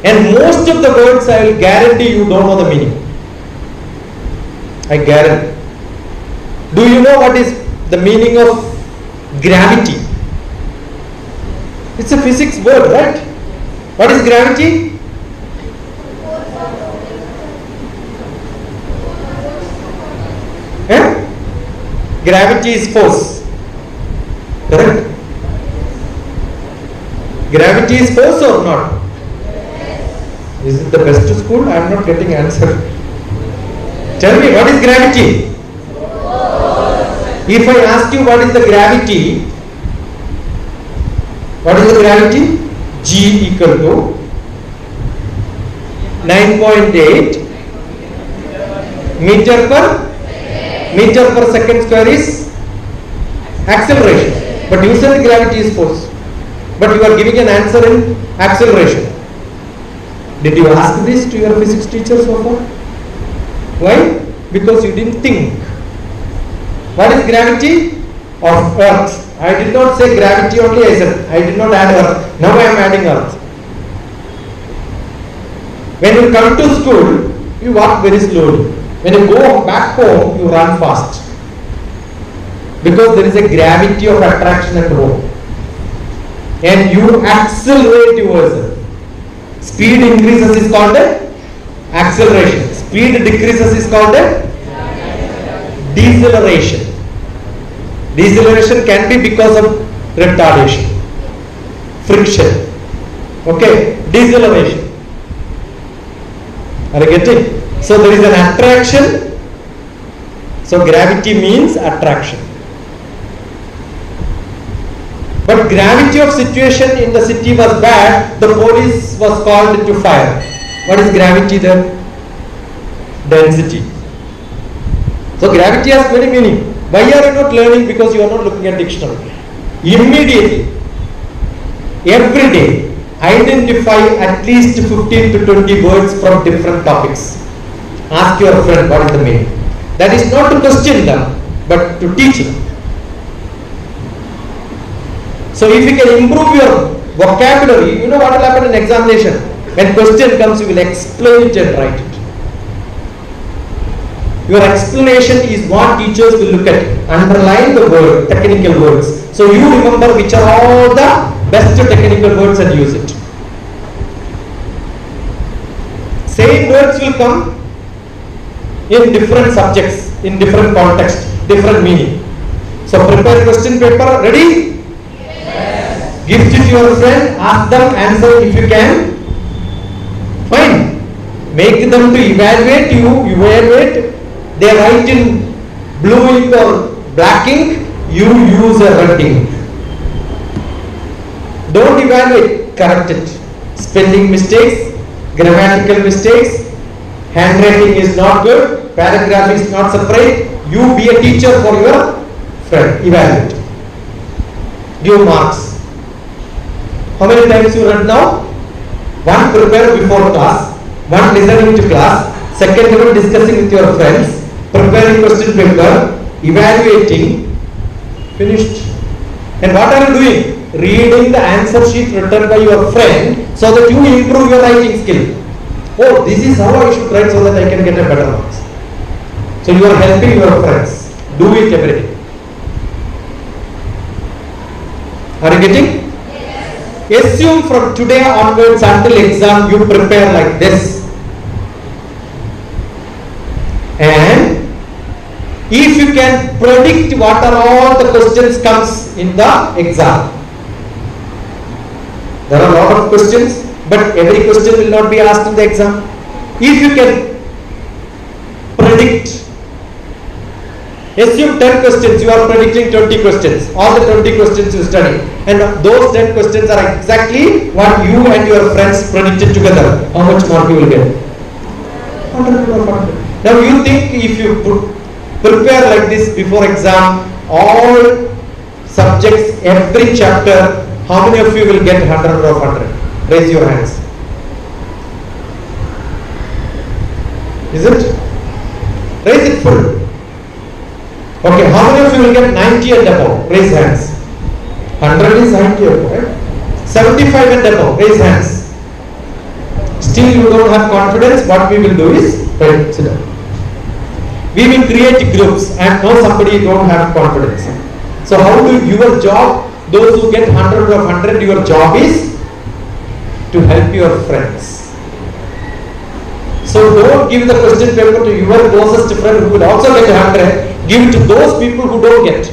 And most of the words I will guarantee you don't know the meaning. I guarantee. Do you know what is the meaning of gravity? It's a physics word, right? What is gravity? Gravity is force. Correct? Gravity is force or not? Is it the best school? I am not getting answer. Tell me, what is gravity? If I ask you what is the gravity, what is the gravity? G equal to 9.8 meter per second square is acceleration. But you said gravity is force. But you are giving an answer in acceleration. Did you ask this to your physics teacher so far? Why? Because you didn't think. What is gravity? Of earth. I did not say gravity only, I said I did not add earth. Now I am adding earth. When you come to school, you walk very slowly. When you go back home, you run fast. Because there is a gravity of attraction at home. And you accelerate yourself. Speed increases is called acceleration. Speed decreases is called deceleration. Deceleration can be because of retardation, friction. Okay, deceleration. Are you getting? So there is an attraction. So gravity means attraction. But gravity of situation in the city was bad. The police was called to fire. What is gravity then? Density. So gravity has many meaning. Why are you not learning? Because you are not looking at dictionary. Immediately, every day, identify at least 15 to 20 words from different topics. Ask your friend what is the meaning. That is not to question them, but to teach them. So if you can improve your vocabulary, you know what will happen in examination. When question comes, you will explain it and write it. Your explanation is what teachers will look at. Underline the word, technical words. So you remember which are all the best technical words and use it. Same words will come in different subjects, in different context, different meaning. So prepare question paper. Ready? Yes. Give it to your friend. Ask them, answer if you can. Fine. Make them to evaluate you. Evaluate. They write in blue ink or black ink. You use a red ink. Don't evaluate. Correct it. Spelling mistakes, grammatical mistakes, handwriting is not good, paragraph is not separate. You be a teacher for your friend. Evaluate. Give marks. How many times you read now? One prepare before class, one listening to class, second one discussing with your friends, preparing question paper, evaluating, finished. And what are you doing? Reading the answer sheet written by your friend so that you improve your writing skill. Oh, this is how I should write so that I can get a better marks. So you are helping your friends. Do it every day. Are you getting? Yes. Assume from today onwards until exam you prepare like this. And if you can predict what are all the questions comes in the exam. There are a lot of questions, but every question will not be asked in the exam. If you can predict, assume 10 questions, you are predicting 20 questions. All the 20 questions you study. And those 10 questions are exactly what you and your friends predicted together. How much mark you will get? 100 or 100. Now you think if you prepare like this before exam, all subjects, every chapter, how many of you will get 100 or 100? Raise your hands. Is it? Raise it full. Okay, how many of you will get 90 and above? Raise hands. 100 is 90 above, right? 75 and above, raise hands. Still you don't have confidence, what we will do is, right, sit down. We will create groups and know somebody don't have confidence. So how do your job, those who get 100 of 100, your job is to help your friends. So don't give the question paper to your closest friend who will also get 100. Give it to those people who don't get.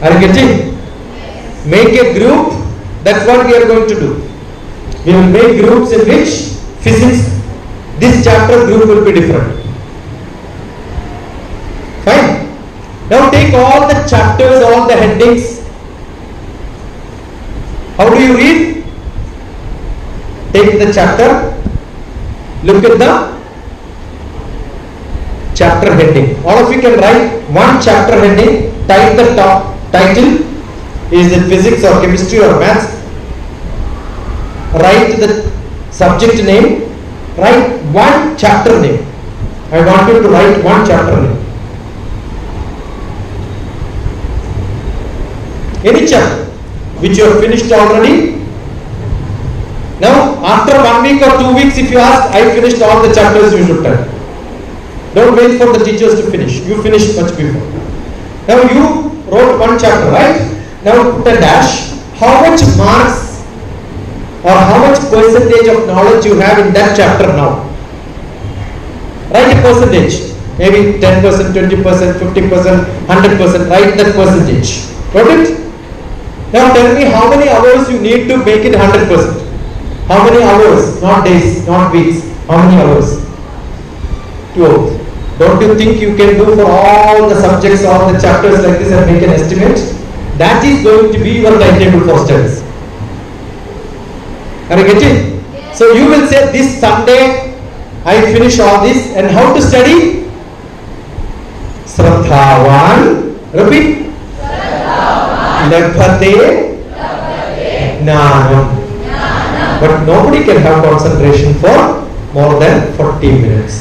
Are you getting? Yes. Make a group. That's what we are going to do. We will make groups in which physics, this chapter group will be different. Fine. Now take all the chapters, all the headings. How do you read? Take the chapter. Look at the chapter heading. All of you can write one chapter heading. Type the top title. Is it physics or chemistry or maths? Write the subject name. Write one chapter name. I want you to write one chapter name. Any chapter which you have finished already. Now after 1 week or 2 weeks, if you ask, I finished all the chapters, you should tell. Don't wait for the teachers to finish. You finished much before. Now you wrote one chapter, right? Now put a dash. How much marks or how much percentage of knowledge you have in that chapter now? Write a percentage. Maybe 10%, 20%, 50%, 100%. Write that percentage. Got it? Now tell me how many hours you need to make it 100%. How many hours? Not days, not weeks. How many hours? 2 hours. Don't you think you can do for all the subjects, all the chapters like this and make an estimate? That is going to be your timetable for studies. Are you getting? Yes. So you will say this Sunday I finish all this, and how to study? Shraddhavan. Repeat. Shraddhavan. Labhate. Jnanam. But nobody can have concentration for more than 40 minutes.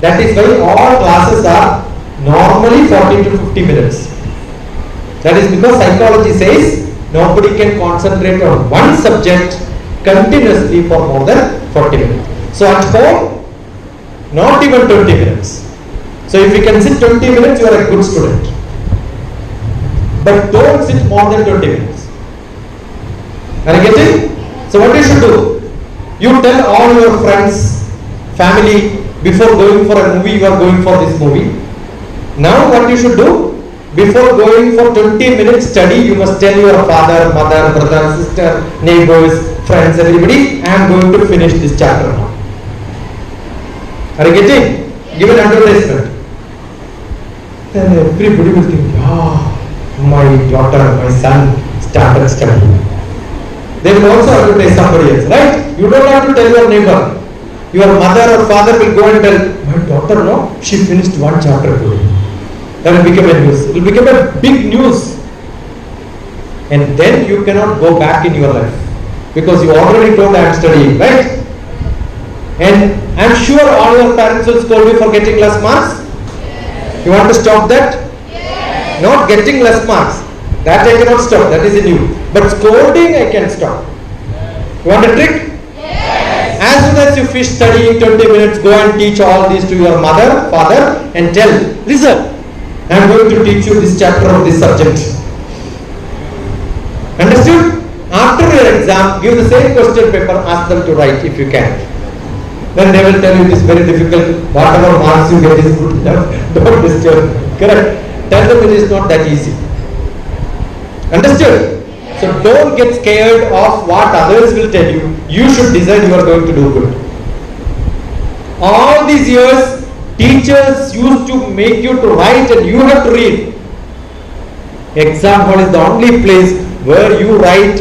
That is why all classes are normally 40 to 50 minutes. That is because psychology says nobody can concentrate on one subject continuously for more than 40 minutes. So at home, not even 20 minutes. So if you can sit 20 minutes, you are a good student. But don't sit more than 20 minutes. Are you getting? So what you should do? You tell all your friends, family, before going for a movie, you are going for this movie. Now what you should do? Before going for 20 minutes study, you must tell your father, mother, brother, sister, neighbors, friends, everybody, I am going to finish this chapter now. Are you getting? Give an advertisement. Then everybody will think, my daughter, my son started studying. They will also advertise somebody else, right? You don't have to tell your neighbor. Your mother or father will go and tell, my daughter, no, she finished one chapter today. That will become a news. It will become a big news. And then you cannot go back in your life. Because you already told I am studying, right? And I am sure all your parents will scold you for getting less marks. Yes. You want to stop that? Yes. Not getting less marks. That I cannot stop. That is in you. But scolding I can stop. You want a trick? Yes. As soon as you finish studying 20 minutes, go and teach all these to your mother, father, and tell, listen, I am going to teach you this chapter of this subject. Understood? After your exam, give the same question paper, ask them to write if you can. Then they will tell you it is very difficult, whatever marks you get is good enough, don't disturb. Correct? Tell them it is not that easy. Understood? So don't get scared of what others will tell you. You should decide you are going to do good. All these years, teachers used to make you to write and you have to read. Exam hall is the only place where you write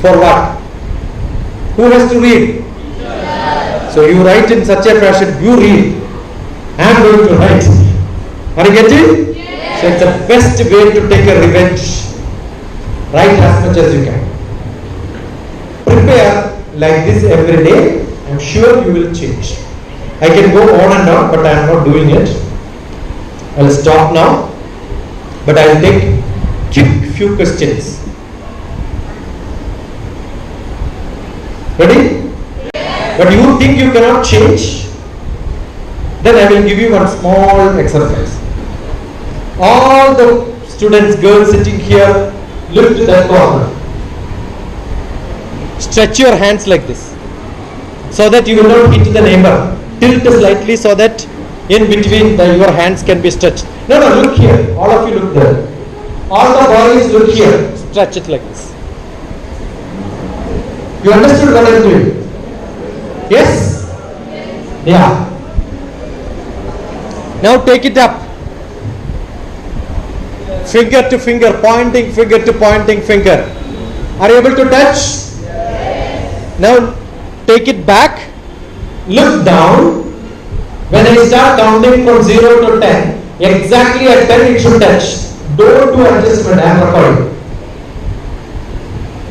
for what? Who has to read? So you write in such a fashion, you read. I am going to write. Are you getting? Yes. So it's the best way to take a revenge. Write as much as you can. Prepare like this every day. I am sure you will change. I can go on and on, but I am not doing it. I will stop now. But I will take quick few questions. Ready? Yes. But you think you cannot change? Then I will give you one small exercise. All the students, girls sitting here, look to that corner. Stretch your hands like this, so that you will not hit the neighbor. Tilt slightly so that in between your hands can be stretched. No, look here. All of you look there. All the boys look here. Stretch it like this. You understood what I am doing? Yes? Yeah. Now take it up. Finger to finger, pointing finger to pointing finger. Are you able to touch? Yes. Now take it back. Look down. When I start counting from 0 to 10, exactly at 10 it should touch. Don't do adjustment, I am recording.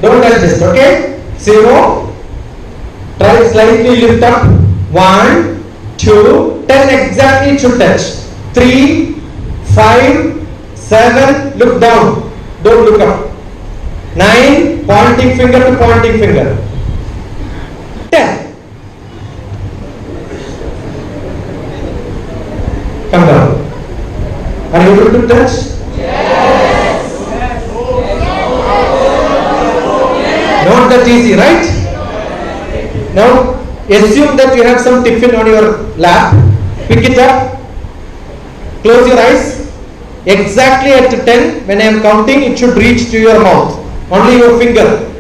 Don't adjust, okay? 0. Try slightly lift up. 1, 2, 10 exactly it should touch. 3, 5, 7, look down. Don't look up. 9, pointing finger to pointing finger. 10. Come down. Are you able to touch? Yes. Not that easy, right? Now, assume that you have some tiffin on your lap. Pick it up. Close your eyes. Exactly at 10, when I am counting, it should reach to your mouth. Only your finger.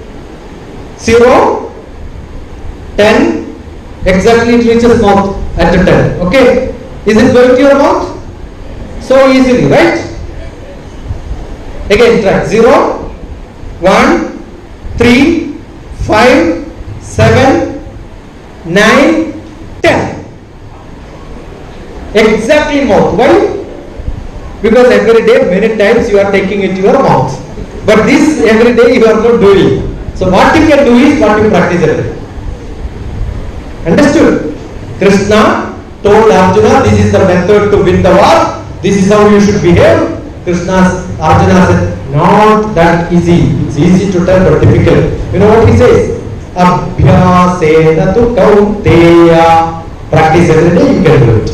0, 10, exactly it reaches mouth at 10. Okay? Is it going to your mouth? So easily, right? Again try. 0, 1, 3, 5, 7, 9, 10. Exactly mouth. Why? Because every day, many times you are taking it to your mouth. But this every day you are not doing. So what you can do is what you practice every day. Understood? Krishna told Arjuna, this is the method to win the war. This is how you should behave. Arjuna said, not that easy. It's easy to tell but difficult. You know what he says? Abhyasena tu kaunteya. Practice every day, you can do it.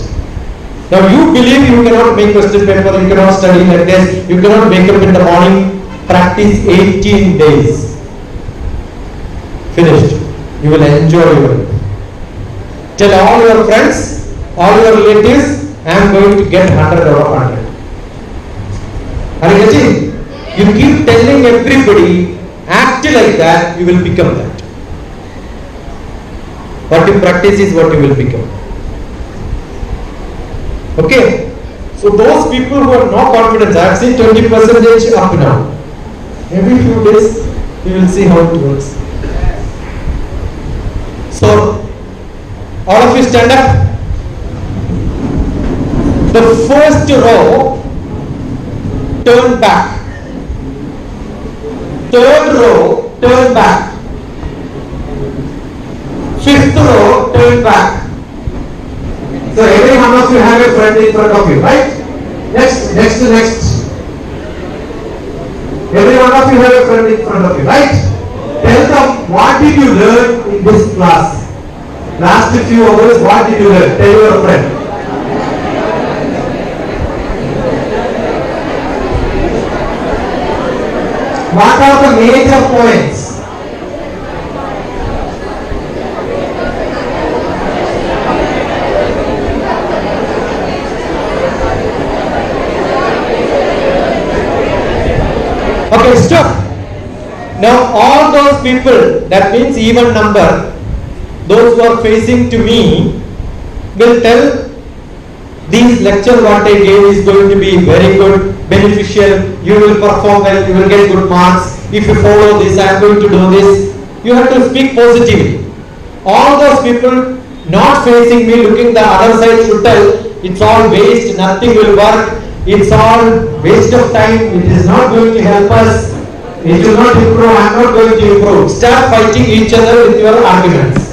Now you believe you cannot make question paper, you cannot study like this, you cannot wake up in the morning. Practice 18 days. Finished. You will enjoy your life. Tell all your friends, all your relatives, I am going to get 100 out of 100. Are you getting? You keep telling everybody, act like that, you will become that. What you practice is what you will become. Okay? So those people who have no confidence, I have seen 20% up now. Every few days, you will see how it works. So, all of you stand up. The first row, turn back. Third row, turn back. Fifth row, turn back. So every one of you have a friend in front of you, right? Next. Every one of you have a friend in front of you, right? Tell them, what did you learn in this class? Last few hours, what did you learn? Tell your friend. What are the major points? Okay, stop. Now all those people, that means even number, those who are facing to me will tell this lecture what I gave is going to be very good, beneficial, you will perform well, you will get good marks, if you follow this, I am going to do this. You have to speak positively. All those people not facing me, looking the other side should tell, it's all waste, nothing will work, it's all waste of time, it is not going to help us, it will not improve, I am not going to improve. Start fighting each other with your arguments.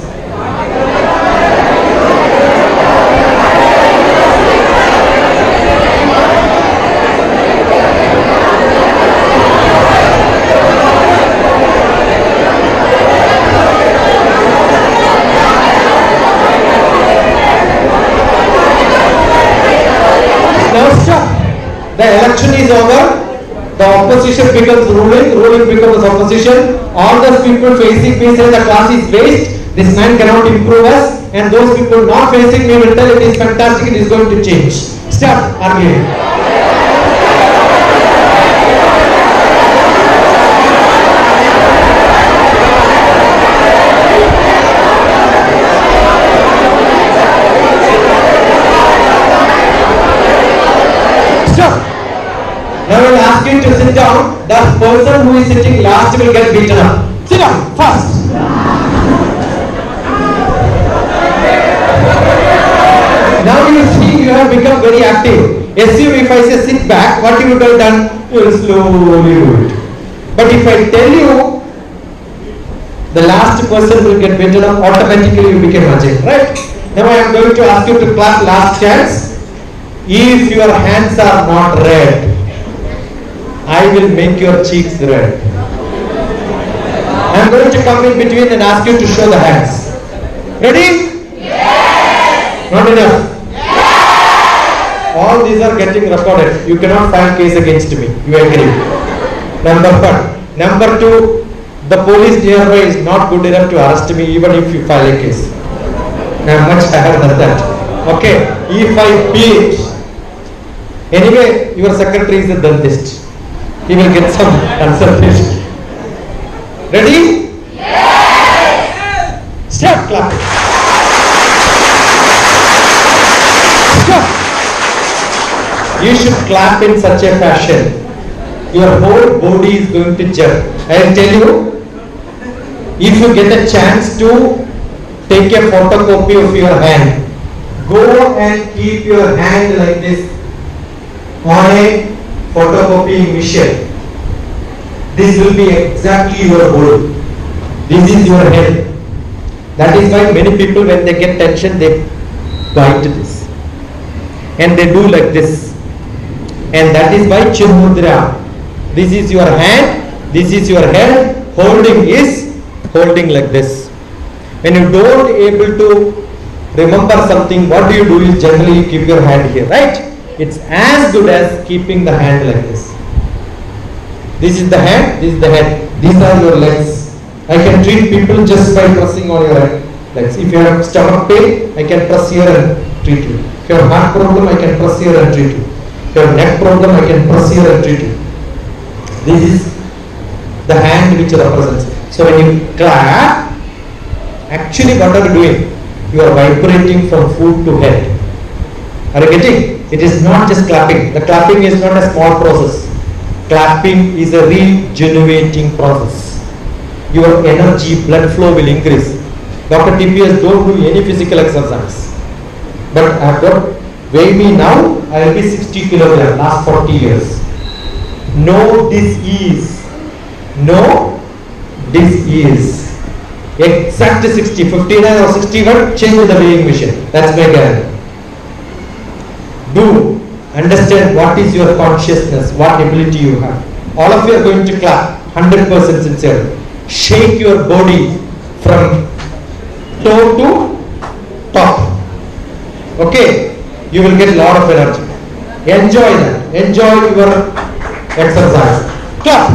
The election is over, the opposition becomes ruling, ruling becomes opposition. All those people facing me say the class is waste, this man cannot improve us, and those people not facing me will tell it is fantastic, it is going to change. Stop arguing. Now I will ask you to sit down. The person who is sitting last will get beaten up. Sit down first. Now you see you have become very active. Assume if I say sit back, what you would have done? You will slowly do it. But if I tell you, the last person will get beaten up, automatically you become agile, right? Now I am going to ask you to clap last chance. If your hands are not red, I will make your cheeks red. I am going to come in between and ask you to show the hands. Ready? Yes. Not enough? Yes. All these are getting recorded. You cannot file case against me. You agree? Number one. Number two, the police nearby is not good enough to arrest me even if you file a case. I am much higher than that. Okay. If I beat, anyway, your secretary is a dentist. He will get some consultation. Ready? Yes! Stop clapping. Stop. You should clap in such a fashion. Your whole body is going to jump. I will tell you, if you get a chance to take a photocopy of your hand, go and keep your hand like this on a photocopying machine. This will be exactly your body. This is your head. That is why many people, when they get tension, they bite this. And they do like this. And that is why Chinmudra. This is your hand, this is your head, holding is holding like this. When you don't able to remember something, what do? Is generally you keep your hand here, right? It's as good as keeping the hand like this. This is the hand, this is the head. These are your legs. I can treat people just by pressing on your legs. If you have stomach pain, I can press here and treat you. If you have heart problem, I can press here and treat you. If you have neck problem, I can press here and treat you. This is the hand which represents. So when you clap, actually what are you doing? You are vibrating from foot to head. Are you getting? It is not just clapping. The clapping is not a small process. Clapping is a regenerating process. Your energy, blood flow will increase. DrTPS don't do any physical exercise. But I have got, weigh me now, I will be 60 kilograms, last 40 years. No disease. No disease. Exact 60, 59 or 61, change the weighing machine. That's my guarantee. Do understand what is your consciousness, what ability you have. All of you are going to clap 100% sincerely. Shake your body from toe to top. Okay? You will get a lot of energy. Enjoy that. Enjoy your exercise. Clap.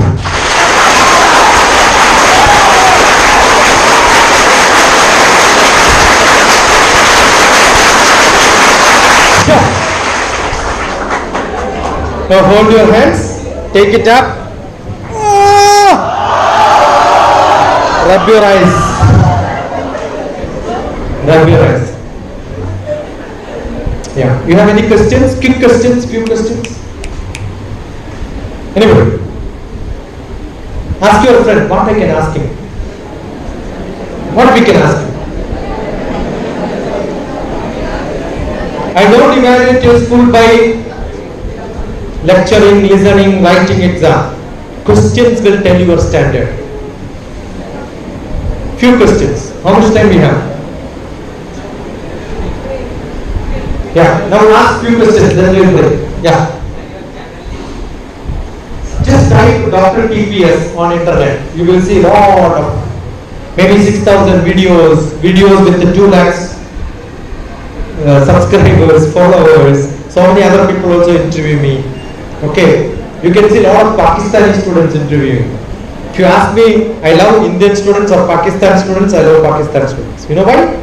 Now hold your hands, take it up. Rub your eyes. Rub your eyes. Yeah. You have any questions? Quick questions? Few questions? Anybody? Ask your friend what I can ask him. What we can ask him. I don't evaluate your school by lecturing, listening, writing exam. Questions will tell your standard. Few questions. How much time we have? Yeah. Now ask few questions, then we will break. Yeah. Just type DrTPS on internet. You will see a lot of, maybe 6,000 videos with the 2 lakhs subscribers, followers. So many other people also interview me. Okay, you can see a lot of Pakistani students interviewing. If you ask me, I love Indian students or Pakistan students, I love Pakistan students. You know why?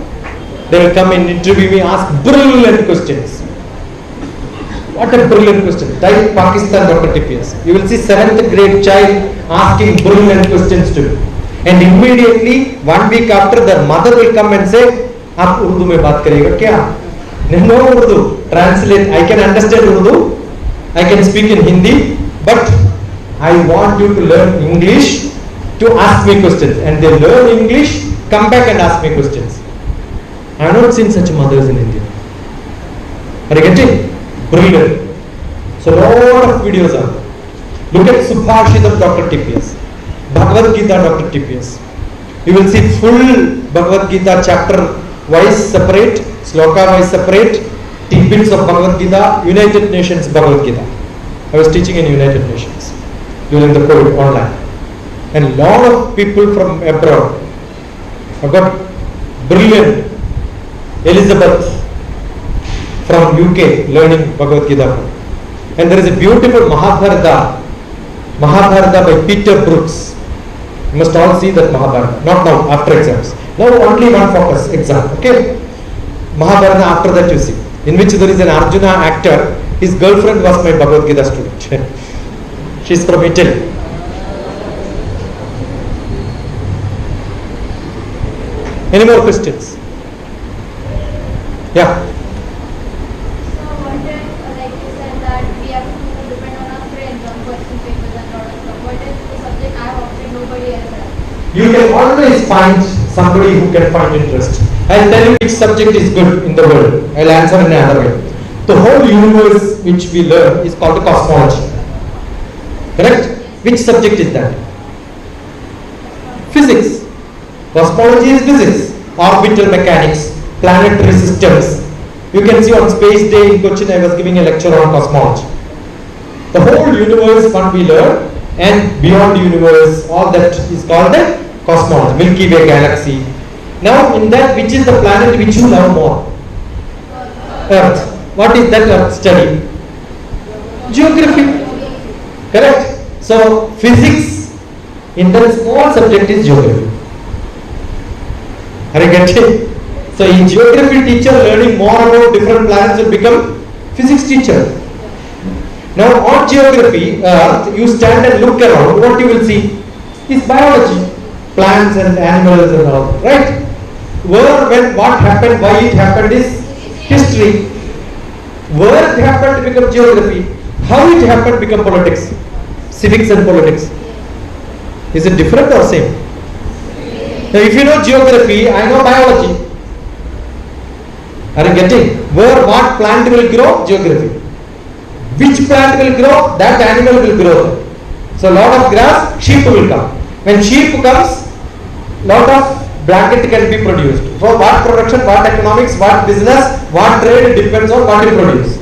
They will come and interview me, ask brilliant questions. What a brilliant question. Type Pakistan DrTPS. You will see 7th grade child asking brilliant questions to me. And immediately, 1 week after, their mother will come and say, "आप उर्दू में बात करिएगा क्या?" No Urdu. Translate. I can understand Urdu. I can speak in Hindi, but I want you to learn English to ask me questions. And they learn English, come back and ask me questions. I have not seen such mothers in India. Are you getting? Brilliant. So lot of videos are there. Look at Subhashitam DrTPS, Bhagavad Gita DrTPS. You will see full Bhagavad Gita chapter wise separate, sloka wise separate, tidbits of Bhagavad Gita, United Nations Bhagavad Gita. I was teaching in United Nations during the COVID online. And a lot of people from abroad. I got brilliant Elizabeth from UK learning Bhagavad Gita. And there is a beautiful Mahabharata by Peter Brooks. You must all see that Mahabharata. Not now, after exams. Now only one focus, exam. Okay? Mahabharata after that you see. In which there is an Arjuna actor. His girlfriend was my Bhagavad Gita student. She is from Italy. Any more questions? Yeah. So what if, like you said, that we have to depend on our friends on question papers and all that stuff. What if the subject I have opted nobody else has? You can always find somebody who can find interest. I'll tell you which subject is good in the world. I'll answer in another way. The whole universe which we learn is called the cosmology. Correct? Which subject is that? Physics. Cosmology is physics. orbital mechanics, planetary systems. You can see on Space Day in Cochin, I was giving a lecture on cosmology. The whole universe one we learn, and beyond the universe, all that is called the cosmology, Milky Way galaxy. Now in that, which is the planet which you love more? Earth. What is that Earth study? Geography. Correct? So physics in that small subject is geography. Are you getting? So in geography teacher learning more about different planets will become physics teacher. Now on geography, Earth, you stand and look around, what you will see is biology, plants and animals and all, right? Where, when, what happened, why it happened is history. Where it happened to become geography, how it happened to become politics, civics and politics. Is it different or same? Now if you know geography, I know biology. Are you getting? Where what plant will grow? Geography. Which plant will grow? That animal will grow. So lot of grass, sheep will come. When sheep comes, lot of blanket can be produced. For what production, what economics, what business, what trade depends on what you produce.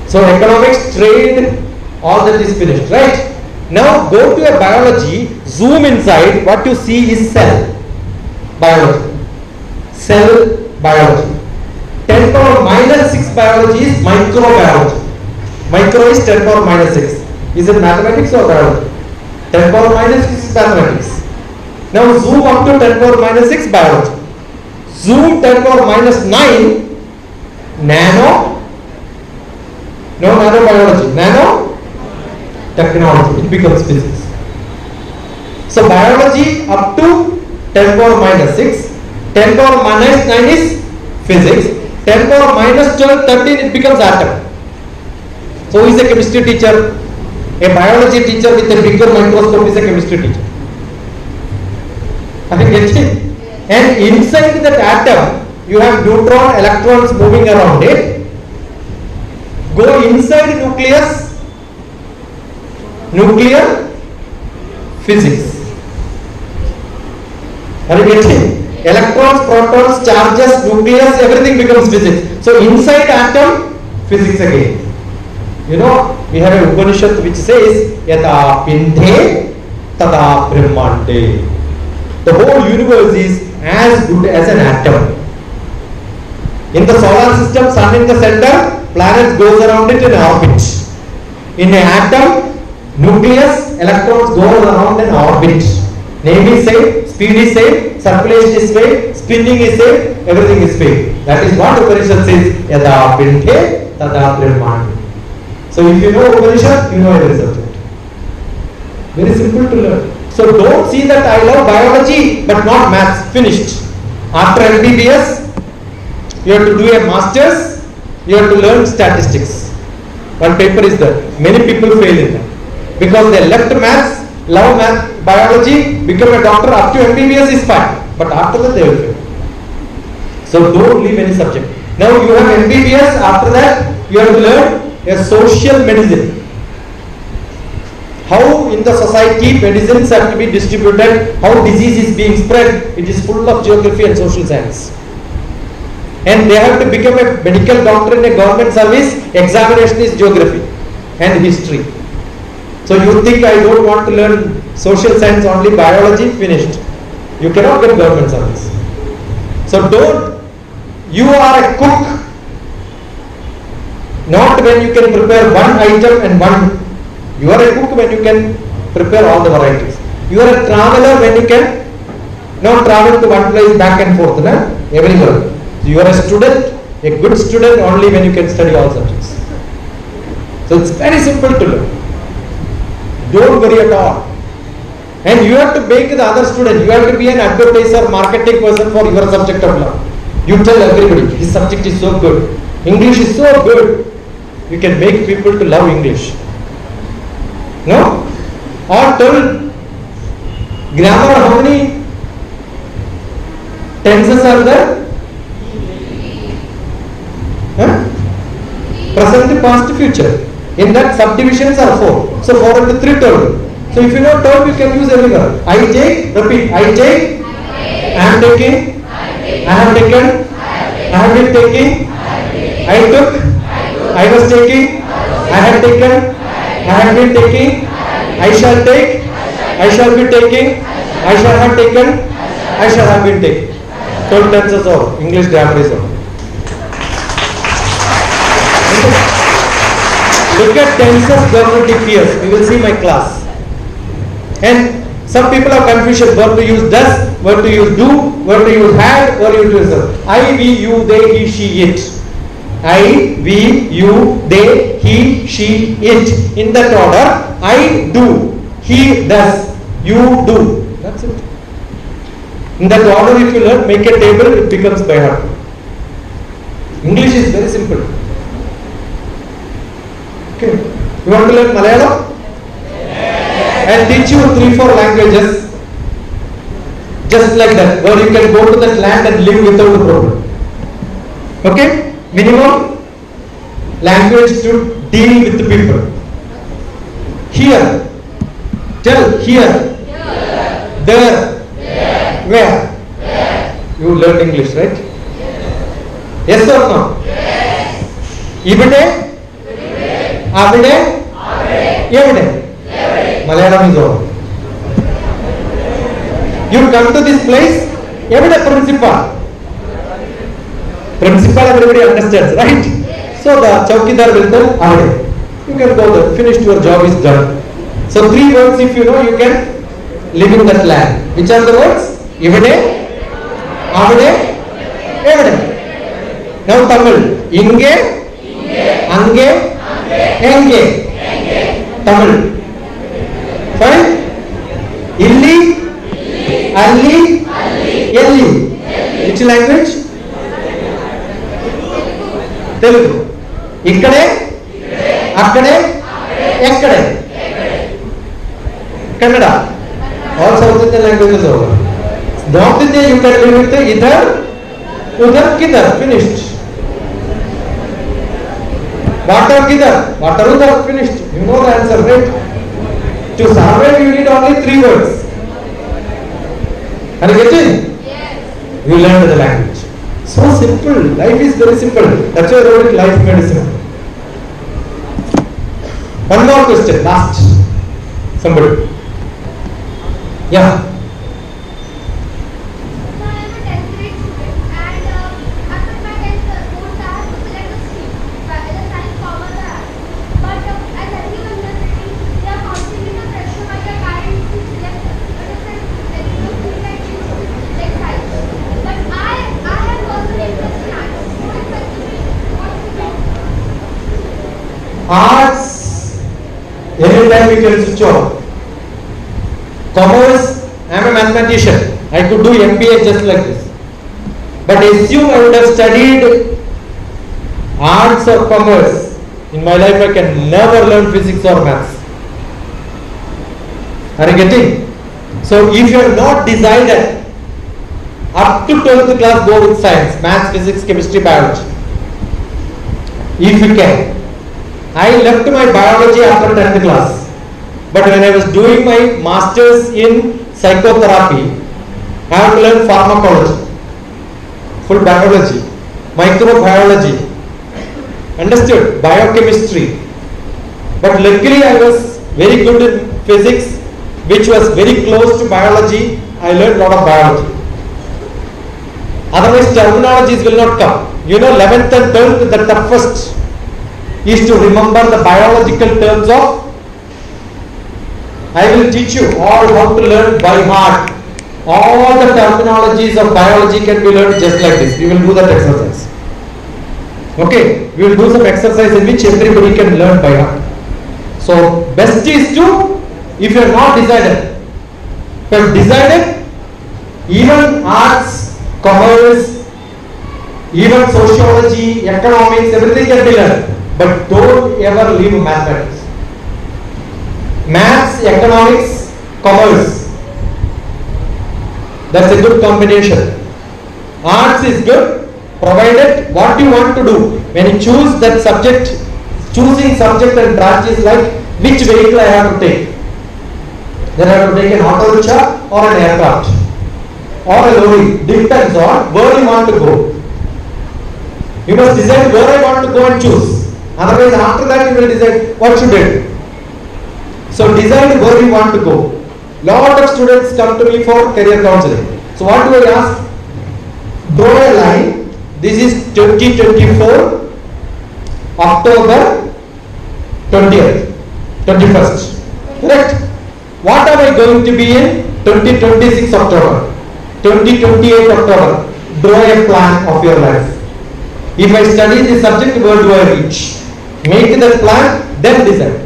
So economics, trade, all that is finished, right? Now go to a biology, zoom inside, what you see is cell biology. Cell biology. 10 power minus 6 biology is microbiology. Micro is 10 power minus 6. Is it mathematics or biology? 10 power minus 6 is mathematics. Now zoom up to 10 power minus 6 biology. Zoom 10 power minus 9 nano. No nanobiology. Nano technology. It becomes physics. So biology up to 10 power minus 6. 10 power minus 9 is physics. 10 power minus 12, 13 it becomes atom. So who is a chemistry teacher? A biology teacher with a bigger microscope is a chemistry teacher. Are you getting? And inside that atom, you have neutron, electrons moving around it. Go inside nucleus, nuclear physics. Are you getting? Electrons, protons, charges, nucleus, everything becomes physics. So inside atom, physics again. You know, we have a Upanishad which says, Yata Pindhe Tada Brahmande. The whole universe is as good as an atom. In the solar system, sun in the center, planets goes around it in orbit. In an atom, nucleus, electrons go around in orbit. Name is same, speed is same, circulation is same, spinning is same, everything is same. That is what Upanishad says, Yada Pindhe Tada Brahmande. So if you know Upanishad, you know every subject. Very simple to learn. So don't see that I love biology but not maths. Finished. After MBBS, you have to do a master's, you have to learn statistics. One paper is there. Many people fail in that. Because they left maths, love math, biology, become a doctor, up to MBBS is fine. But after that they will fail. So don't leave any subject. Now you have MBBS, after that you have to learn a social medicine. How in the society medicines have to be distributed, how disease is being spread, it is full of geography and social science. And they have to become a medical doctor in a government service, examination is geography and history. So you think I don't want to learn social science, only biology, finished. You cannot get government service. So don't, you are a cook, not when you can prepare one item and one. You are a cook when you can prepare all the varieties. You are a traveler when you can not travel to one place back and forth, everywhere. So you are a student, a good student only when you can study all subjects. So it's very simple to learn. Don't worry at all. And you have to make the other student, you have to be an advertiser, marketing person for your subject of love. You tell everybody, this subject is so good. English is so good. You can make people to love English. No? Or tell grammar, how many tenses are there? Present, past, future. In that subdivisions are 4. So 4 into 3 12. So if you know 12, you can use everywhere. I take, repeat, I take, I am taking. I have taken. I have been taking. I took. I was taking. I had taken. I have been taking. I shall take. I shall be taking. I shall have taken. I shall have been taking. 12 tenses of English grammar is all. Look at tenses DrTPS. You will see my class. And some people have confusion where to use does, where to use do, where to use had, where to use I, we, you, they, he, she, it. I, we, you, they, he, she, it. In that order, I do, he does, you do. That's it. In that order, if you learn, make a table, it becomes by heart. English is very simple. Okay. You want to learn Malayalam? I'll teach you 3-4 languages just like that, where you can go to that land and live without a problem. Okay? Minimum language to deal with the people. Here. Tell here. There. Where? You learned English, right? Yes or no? Ibide? Abide? Evide? Malayalam is over. You come to this place, every principal. Principal everybody understands, right? So the Chowkidar will tell, Ade. You can go there, finished, your job is done. So 3 words if you know, you can live in that land. Which are the words? Ivade, Avade, Evade. Now Tamil. Inge, Ange, Enge. Tamil. Fine? Illi, Alli, Elli. Which language? Telugu. Ikkade, Akkade, Ekkade. Kannada. All South Indian languages over. North India you can live with idhar, udhar, kidhar. Finished. Water kidhar, water udhar. Finished. You know the answer, right? To survive you need only 3 words. Are you getting? Yes. You learn the language. So simple. Life is very simple. That's why I wrote it life medicine. One more question. Last. Somebody. Yeah. Arts, anytime we can switch on. Commerce, I am a mathematician. I could do MBA just like this. But assume I would have studied arts or commerce. In my life I can never learn physics or maths. Are you getting? So if you are not decided, up to 12th class go with science, maths, physics, chemistry, biology. If you can. I left my biology after 10th class. But when I was doing my masters in psychotherapy, I have to learn pharmacology, full biology, microbiology, understood, biochemistry. But luckily I was very good in physics, which was very close to biology. I learned a lot of biology. Otherwise terminologies will not come. You know, 11th and 12th, the toughest is to remember the biological terms of. I will teach you all how to learn by heart. All the terminologies of biology can be learned just like this. We will do that exercise. Okay, we will do some exercise in which everybody can learn by heart. So best is to, if you are not decided, if you have decided, even arts, commerce, even sociology, economics, everything can be learned. But don't ever leave mathematics. Maths, economics, commerce. That's a good combination. Arts is good, provided what you want to do. When you choose that subject, choosing subject and branch is like which vehicle I have to take. Then I have to take an auto rickshaw or an aircraft. or a lorry, depends on where you want to go. You must decide where I want to go and choose. Otherwise, after that you will decide what should I do. So decide where you want to go. Lot of students come to me for career counseling. So what do I ask? Draw a line. This is 2024 October 20th, 21st. Correct? What am I going to be in 2026 October, 2028 October? Draw a plan of your life. If I study this subject, where do I reach? Make that plan, then decide.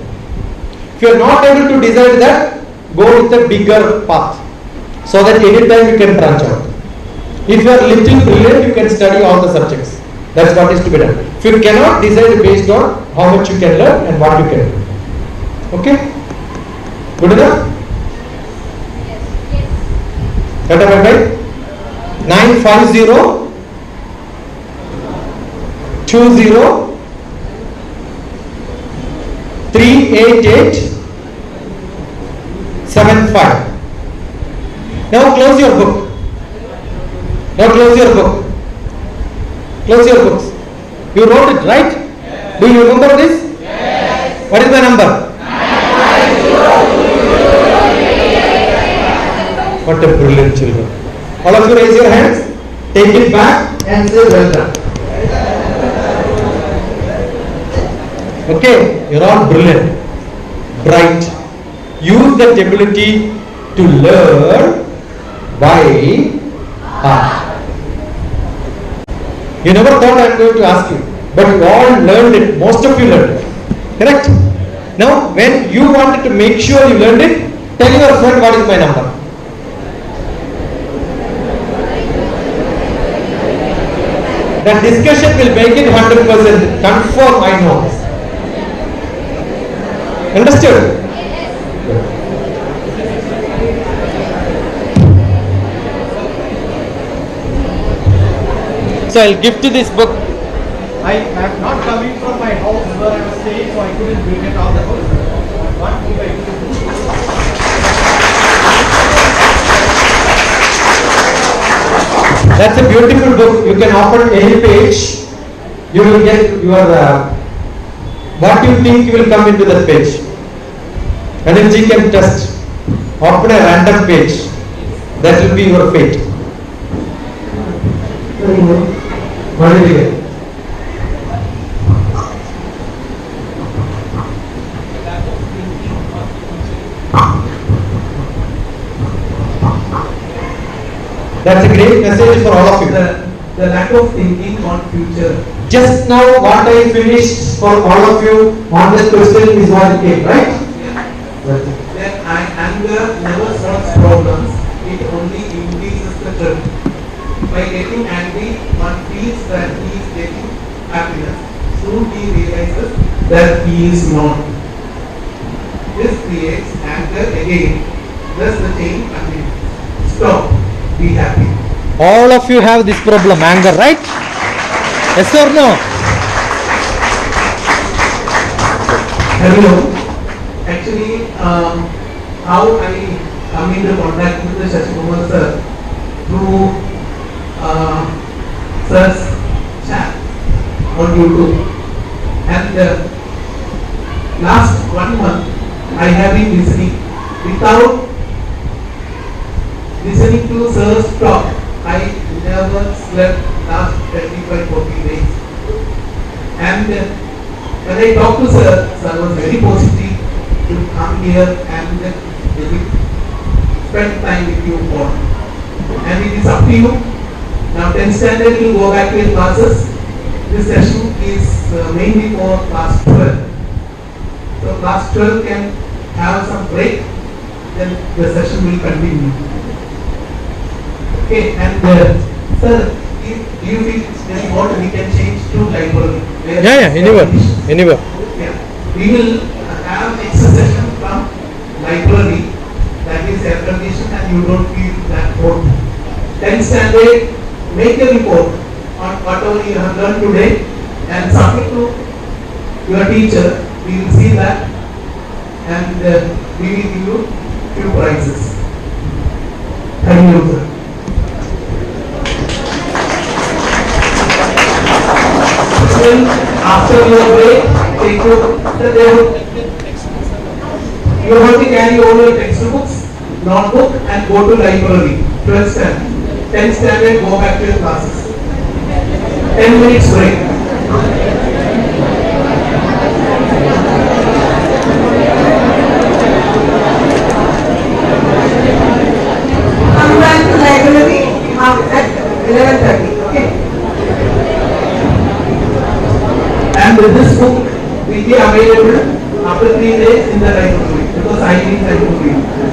If you are not able to decide that, go with a bigger path, so that any time you can branch out. If you are little brilliant, you can study all the subjects. That's what is to be done. If you cannot decide based on how much you can learn and what you can do. Okay? Good enough? Got my mind? 950 20 388 75. Now close your book. Now close your book. Close your books. You wrote it, right? Yes. Do you remember this? Yes. What is the number? What a brilliant children. All of you raise your hands. Take it back and say well done. Okay, you're all brilliant, bright. Use that ability to learn by heart. You never thought I am going to ask you, but you all learned it. Most of you learned it. Correct? Now, when you wanted to make sure you learned it, tell your friend what is my number. That discussion will make it 100%. Confirm I know. Understood? So I'll give to this book. I am not coming from my house where I was staying, so I couldn't bring it all the books. What do I do? That's a beautiful book. You can open any page. You will get your what you think will come into that page. And then you can test. Open a random page. That will be your fate. What did you get? That's a great message for all of you. The lack of thinking on future. Just now what I finished for all of you on this question is what came, right? Yeah. Then anger never solves problems. It only increases the trouble. By getting angry, one feels that he is getting happiness. Soon he realizes that he is not. This creates anger again. Thus the chain continues. Stop. Be happy. All of you have this problem, anger, right? Yes or no? Hello. Actually, how I come into contact with the Shashimumar sir through sir's chat on YouTube. And last 1 month, I have been listening without listening to sir's talk. I never slept last 35-40 days. And when I talked to sir, sir was very positive to come here and spend time with you all. And it is up to you. Now 10th standard will go back to his classes. This session is mainly for class 12. So class 12 can have some break, then the session will continue. Okay, and sir, do you feel there is what we can change to library? Yeah, anywhere. Yeah, we will have next session from library, that is air conditioned and you don't feel that cold. 10th standard, make a report on whatever you have learned today and submit to your teacher. We will see that and we will give you few prizes. Thank you, sir. After they have, you have to carry all your textbooks, notebook and go to library. 12th standard. 10th standard, go back to your classes. 10 minutes break. Come back to library at 11:30. Okay. And this book will be available after 3 days in the library because I need time to read.